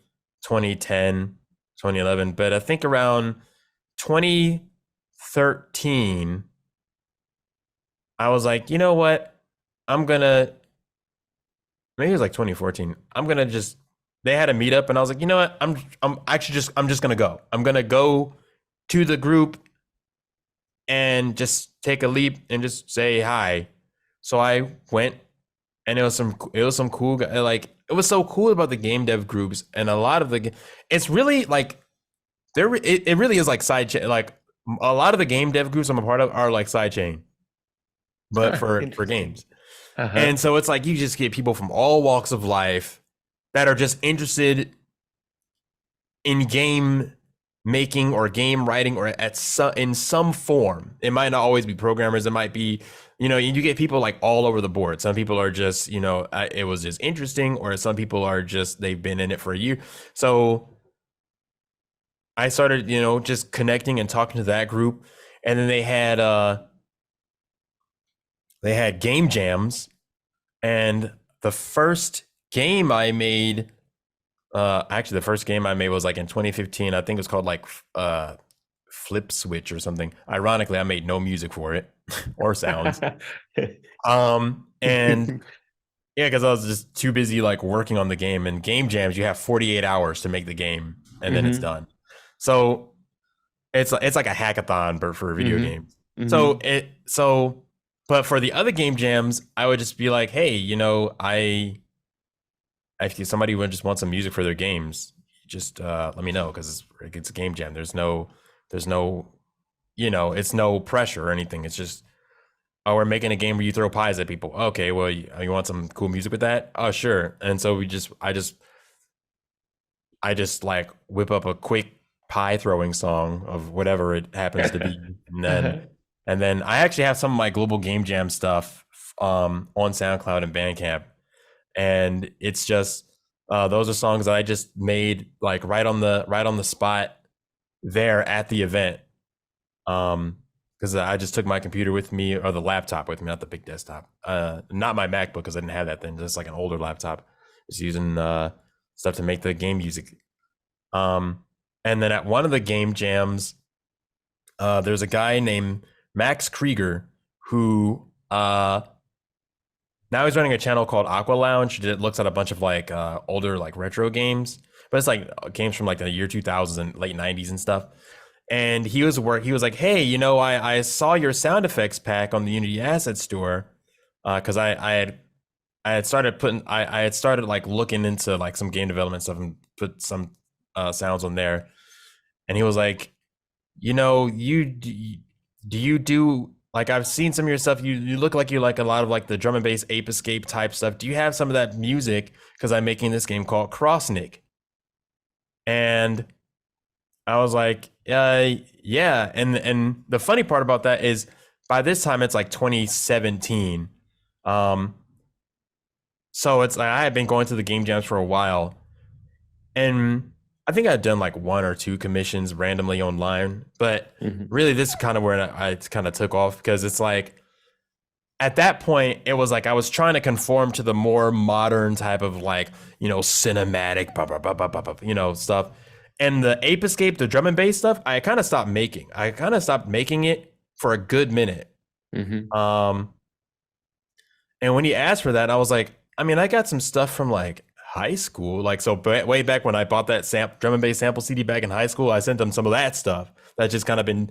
2010, 2011, but I think around 2013, I was like, you know what? Maybe it was like 2014. They had a meetup and I was like, you know what? I'm just going to go. I'm going to go to the group and just take a leap and just say hi. So I went, and it was some cool guy. Like, it was so cool about the game dev groups, and a lot of it's really like it really is like Sidechain. Like, a lot of the game dev groups I'm a part of are like Sidechain, but for games. And so it's like you just get people from all walks of life that are just interested in game making or game writing, or in some form. It might not always be programmers. It might be, you get people like all over the board. Some people are just, it was just interesting, or some people are just, they've been in it for a year. So I started, just connecting and talking to that group. And then they had game jams. And the first game I made, actually the first game I made was like in 2015. I think it was called like Flip Switch or something. Ironically, I made no music for it or sounds. And yeah, because I was just too busy like working on the game. And game jams, you have 48 hours to make the game, and then it's done. So it's like a hackathon, but for video games. But for the other game jams, I would just be like, hey, if somebody would just want some music for their games, just let me know, because it's a game jam. There's no, it's no pressure or anything. It's just, oh, we're making a game where you throw pies at people. Okay, well, you want some cool music with that? Oh, sure. And so I just like whip up a quick pie throwing song of whatever it happens to be, and then I actually have some of my global game jam stuff on SoundCloud and Bandcamp. And it's just those are songs that I just made like right on the spot there at the event, because I just took my computer with me, or the laptop with me, not the big desktop, not my MacBook, because I didn't have that then, just like an older laptop, just using stuff to make the game music. And then at one of the game jams, there's a guy named Max Krieger who now he's running a channel called Aqua Lounge. It looks at a bunch of like older like retro games, but it's like games from like the year 2000s and late 90s and stuff. And he was like, hey, I saw your sound effects pack on the Unity Asset Store, because I had started like looking into like some game development stuff and put some sounds on there. And he was like, do you do, like, I've seen some of your stuff. You look like you like a lot of like the drum and bass Ape Escape type stuff. Do you have some of that music? Because I'm making this game called Crossnick. And I was like, yeah. And the funny part about that is by this time it's like 2017. So it's like I had been going to the game jams for a while. And I think I'd done like 1 or 2 commissions randomly online, but really this is kind of where I kind of took off, because it's like at that point it was like I was trying to conform to the more modern type of like, you know, cinematic you know, stuff. And the Ape Escape, the drum and bass stuff, I kind of stopped making. I kind of stopped making it for a good minute. And when he asked for that, I was like, I mean, I got some stuff from like high school. Like, so way back when I bought that drum and bass sample CD back in high school, I sent him some of that stuff that's just kind of been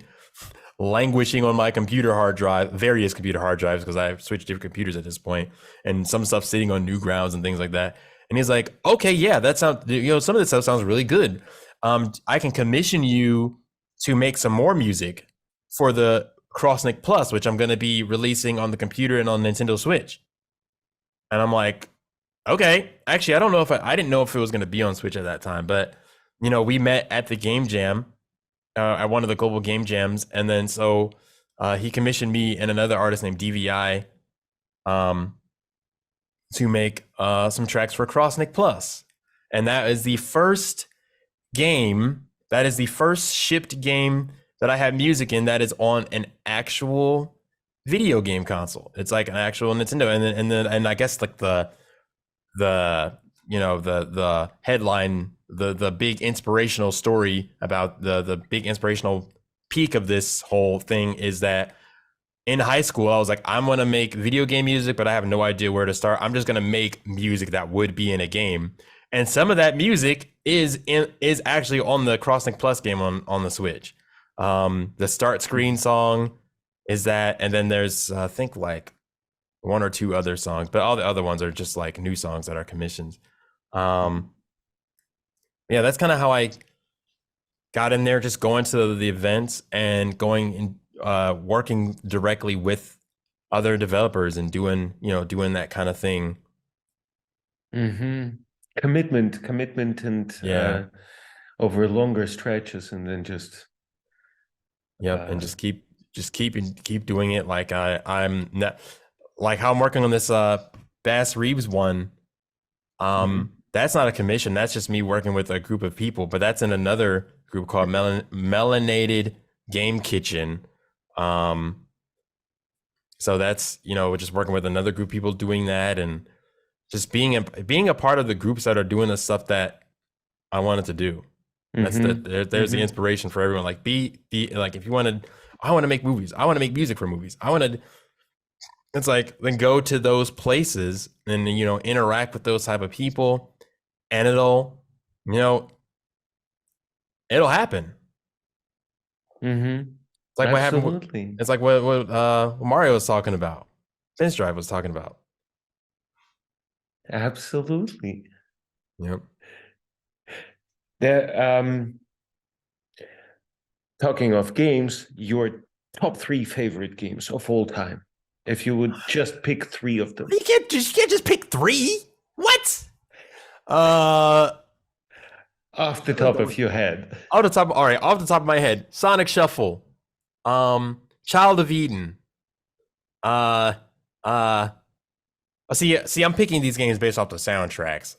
languishing on my computer hard drive, various computer hard drives, because I switched different computers at this point, and some stuff sitting on Newgrounds and things like that. And he's like, okay, yeah, that sounds, you know, some of this stuff sounds really good. I can commission you to make some more music for the Crossnick Plus, which I'm going to be releasing on the computer and on Nintendo Switch. And I'm like, okay. Actually, I don't know if I didn't know if it was going to be on Switch at that time, but you know, we met at the game jam, at one of the global game jams, and then so he commissioned me and another artist named DVI to make some tracks for Crossnick Plus, and that is the first game, that is the first shipped game that I have music in that is on an actual video game console. It's like an actual Nintendo, and I guess like the you know, the headline, the big inspirational story about the big inspirational peak of this whole thing is that in high school I was like, I'm gonna make video game music, but I have no idea where to start. I'm just gonna make music that would be in a game, and some of that music is actually on the Crossnick Plus game on the Switch. The start screen song is that, and then there's I think like 1 or 2 other songs, but all the other ones are just like new songs that are commissions. Yeah, that's kind of how I got in there, just going to the events and going and working directly with other developers and doing that kind of thing. Commitment, and over longer stretches, and then just and just keep doing it. Like I'm not, like how I'm working on this Bass Reeves one. That's not a commission. That's just me working with a group of people, but that's in another group called Melanated Game Kitchen. So that's, you know, just working with another group of people doing that, and just being a part of the groups that are doing the stuff that I wanted to do. That's there's the inspiration for everyone. Like be like, if you wanted, I want to make movies, I want to make music for movies, it's like, then go to those places and, you know, interact with those type of people, and it'll happen. It's like what happened. It's like what Mario was talking about, Vince Drive was talking about. Absolutely. Yep. Talking of games, your top 3 favorite games of all time, if you would just pick 3 of them. You can't just pick 3. What? Off the top of your head. Off the top of my head, Sonic Shuffle, Child of Eden. See, I'm picking these games based off the soundtracks.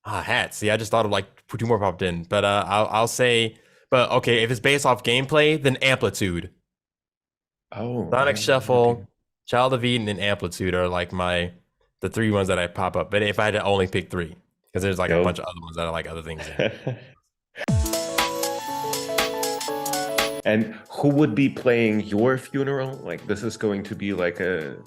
Hats. See, I just thought of like 2 more popped in, but I'll say, but okay, if it's based off gameplay, then Amplitude. Sonic Shuffle, okay. Child of Eden, and Amplitude are like the 3 ones that I pop up. But if I had to only pick 3, because there's like a bunch of other ones that I like other things in. And who would be playing your funeral? Like, this is going to be like who'd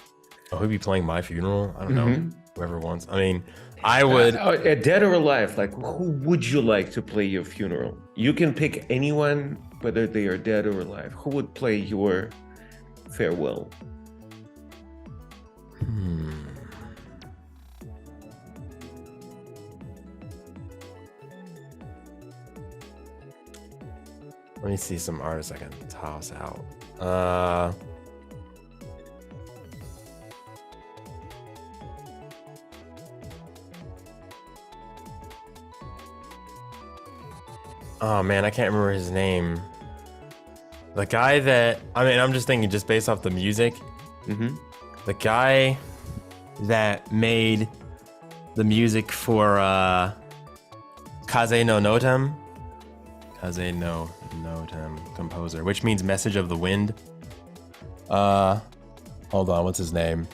be playing my funeral? I don't know. Whoever wants. I mean, I would. Dead or alive, like, who would you like to play your funeral? You can pick anyone, whether they are dead or alive. Who would play your farewell? Let me see some artists I can toss out. Oh man, I can't remember his name. The guy that, I mean, I'm just thinking just based off the music. the guy that made the music for Kaze no Notem. Kaze no Notem composer, which means message of the wind. Hold on, what's his name?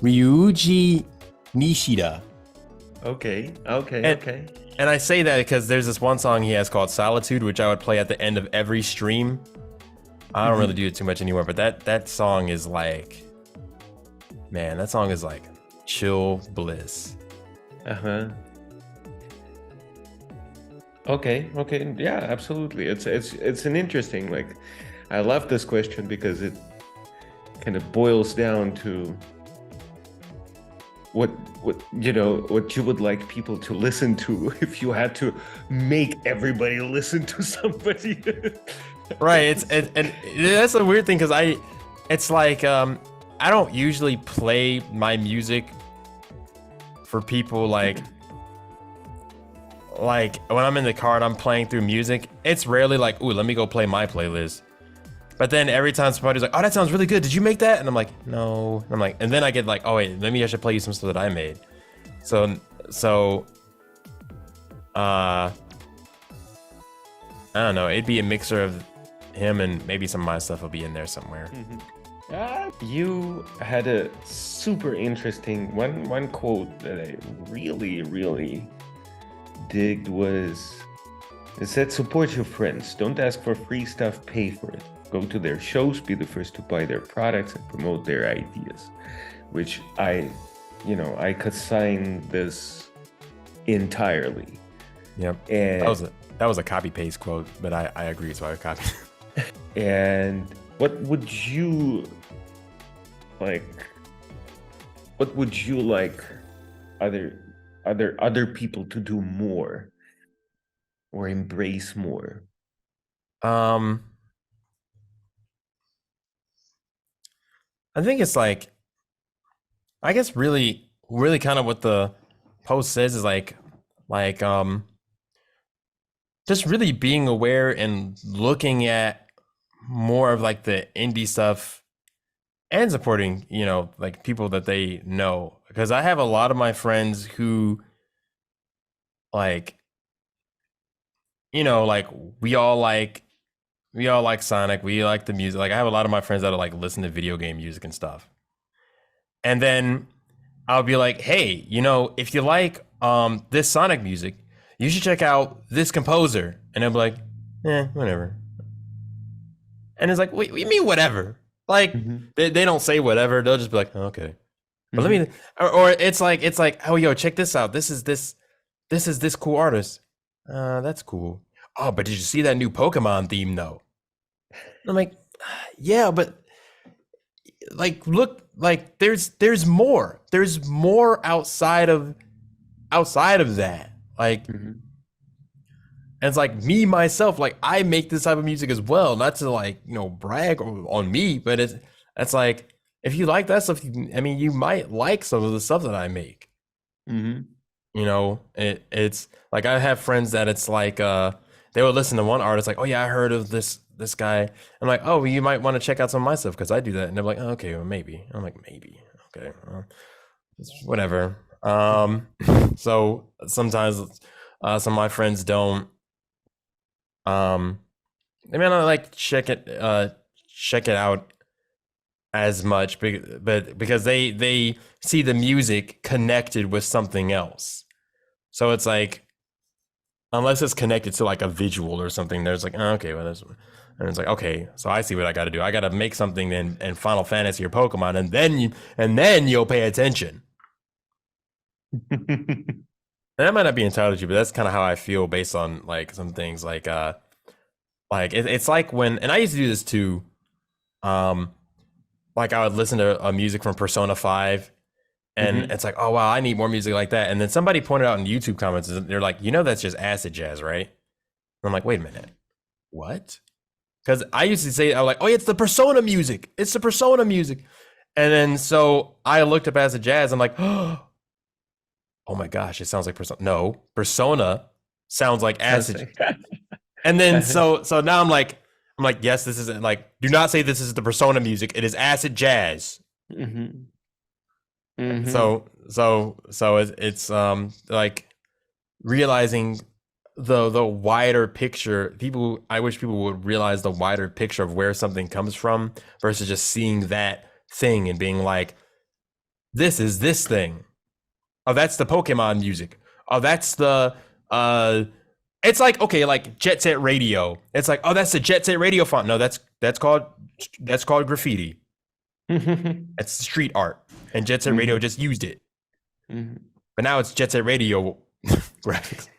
Ryuji Nishida. Okay. And I say that because there's this one song he has called Solitude, which I would play at the end of every stream. I don't really do it too much anymore, but that song is like, man, that song is like chill bliss. Okay. Yeah, absolutely. It's an interesting, like, I love this question because it kind of boils down to what you would like people to listen to if you had to make everybody listen to somebody. Right. And that's a weird thing because it's like I don't usually play my music for people like when I'm in the car and I'm playing through music, it's rarely like, ooh, let me go play my playlist. But then every time somebody's like, oh, that sounds really good. Did you make that? And I'm like, no. And I'm like, and then I get like, oh wait, maybe I should play you some stuff that I made. So I don't know. It'd be a mixer of him and maybe some of my stuff will be in there somewhere. You had a super interesting one quote that I really digged was, it said, support your friends. Don't ask for free stuff, pay for it. Go to their shows, be the first to buy their products and promote their ideas. Which I could sign this entirely. Yep. And that was a copy paste quote, but I agree, so I copied. And what would you like other people to do more or embrace more? I think it's like, I guess really kind of what the post says is like just really being aware and looking at more of like the indie stuff and supporting, like people that they know. Because I have a lot of my friends who like, like we all like Sonic, we like the music. Like I have a lot of my friends that are like listen to video game music and stuff. And then I'll be like, hey, if you like this Sonic music, you should check out this composer. And they'll be like, whatever. And it's like, wait, what do you mean whatever? Like they don't say whatever. They'll just be like, oh, okay. But let me, or it's like, oh, yo, check this out. This is this cool artist. That's cool. Oh, but did you see that new Pokemon theme though? I'm like, yeah, but like, look, like there's more outside of that. Like, and it's like me, myself, like I make this type of music as well, not to like, brag on me, but it's like, if you like that stuff, you might like some of the stuff that I make. It's like, I have friends that it's like, they would listen to one artist like, oh yeah, I heard of this guy. I'm like, oh, well, you might want to check out some of my stuff because I do that. And they're like, oh, okay, well, maybe. I'm like, maybe. Okay, well, whatever. So sometimes some of my friends don't. They may not like check it out as much, but because they see the music connected with something else. So it's like, unless it's connected to like a visual or something, there's like, oh, okay, well, and it's like, okay, so I see what I got to do. I got to make something in Final Fantasy or Pokemon, and then you'll pay attention. And that might not be entirely true, but that's kind of how I feel based on like some things. Like it's like when, and I used to do this too. Like I would listen to music from Persona 5. And it's like, oh, wow, I need more music like that. And then somebody pointed out in YouTube comments, they're like, that's just acid jazz, right? And I'm like, wait a minute. What? Because I used to say, I was like, oh, yeah, it's the Persona music. It's the Persona music. And then so I looked up acid jazz. I'm like, oh my gosh, it sounds like Persona. No, Persona sounds like acid. And then so now I'm like, I'm like, yes, this isn't like. Do not say this is the Persona music. It is acid jazz. Mm-hmm. Mm-hmm. So it's like realizing the wider picture. I wish people would realize the wider picture of where something comes from versus just seeing that thing and being like, this is this thing. Oh, that's the Pokemon music. Oh, that's the it's like, okay, like Jet Set Radio. It's like, oh, that's the Jet Set Radio font. No, that's called graffiti. It's street art, and Jet Set Radio just used it. But now it's Jet Set Radio graphics.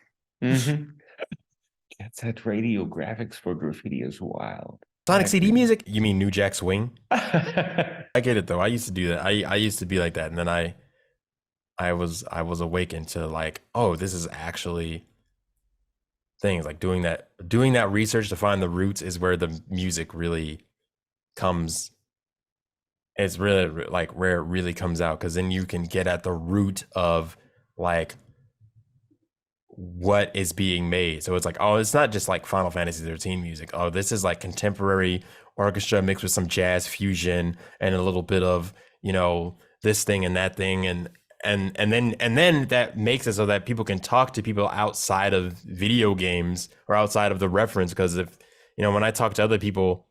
Jet Set Radio graphics for graffiti is wild. Sonic CD music? You mean New Jack Swing? I get it though. I used to do that. I used to be like that, and then I was awakened to like, oh, this is actually things like doing that research to find the roots is where the music really comes. It's really like where it really comes out, because then you can get at the root of like what is being made. So it's like, oh, it's not just like Final Fantasy 13 music. Oh, this is like contemporary orchestra mixed with some jazz fusion and a little bit of, you know, this thing and that thing, and then that makes it so that people can talk to people outside of video games or outside of the reference. Because if, you know, when I talk to other people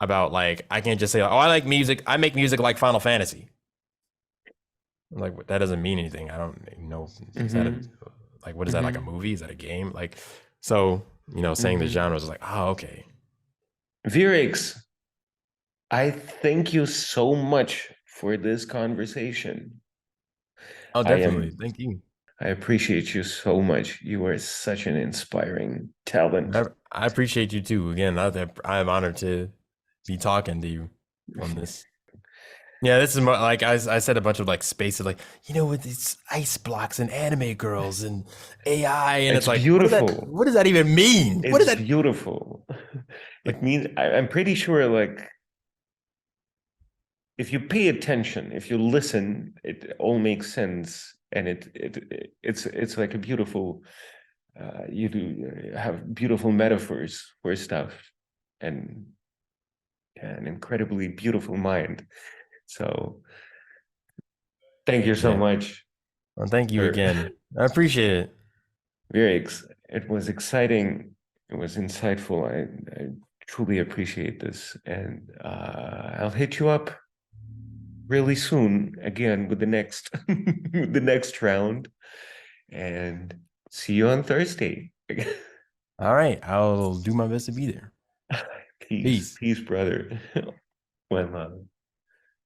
about like, I can't just say, oh, I like music, I make music like Final Fantasy. Like, that doesn't mean anything. I don't know. Is that like, what is that, like a movie? Is that a game? Like, so, you know, saying the genres is like, oh, okay. ViriX, I thank you so much for this conversation. Oh, definitely. Thank you. I appreciate you so much. You are such an inspiring talent. I appreciate you too. Again, I'm honored to be talking to you on this. Yeah, this is more like I said a bunch of like spaces, like, you know, with these ice blocks and anime girls and AI, and it's like beautiful. What does that even mean? It's what is that? Beautiful. It means I'm pretty sure, like, if you pay attention, if you listen, it all makes sense, and it's like a beautiful. You do have beautiful metaphors for stuff, and an incredibly beautiful mind. So, thank you so much. Well, thank you again. I appreciate it. ViriX, it was exciting. It was insightful. I truly appreciate this, and I'll hit you up really soon again with the next the next round, and see you on Thursday. All right, I'll do my best to be there. Peace, brother. Well,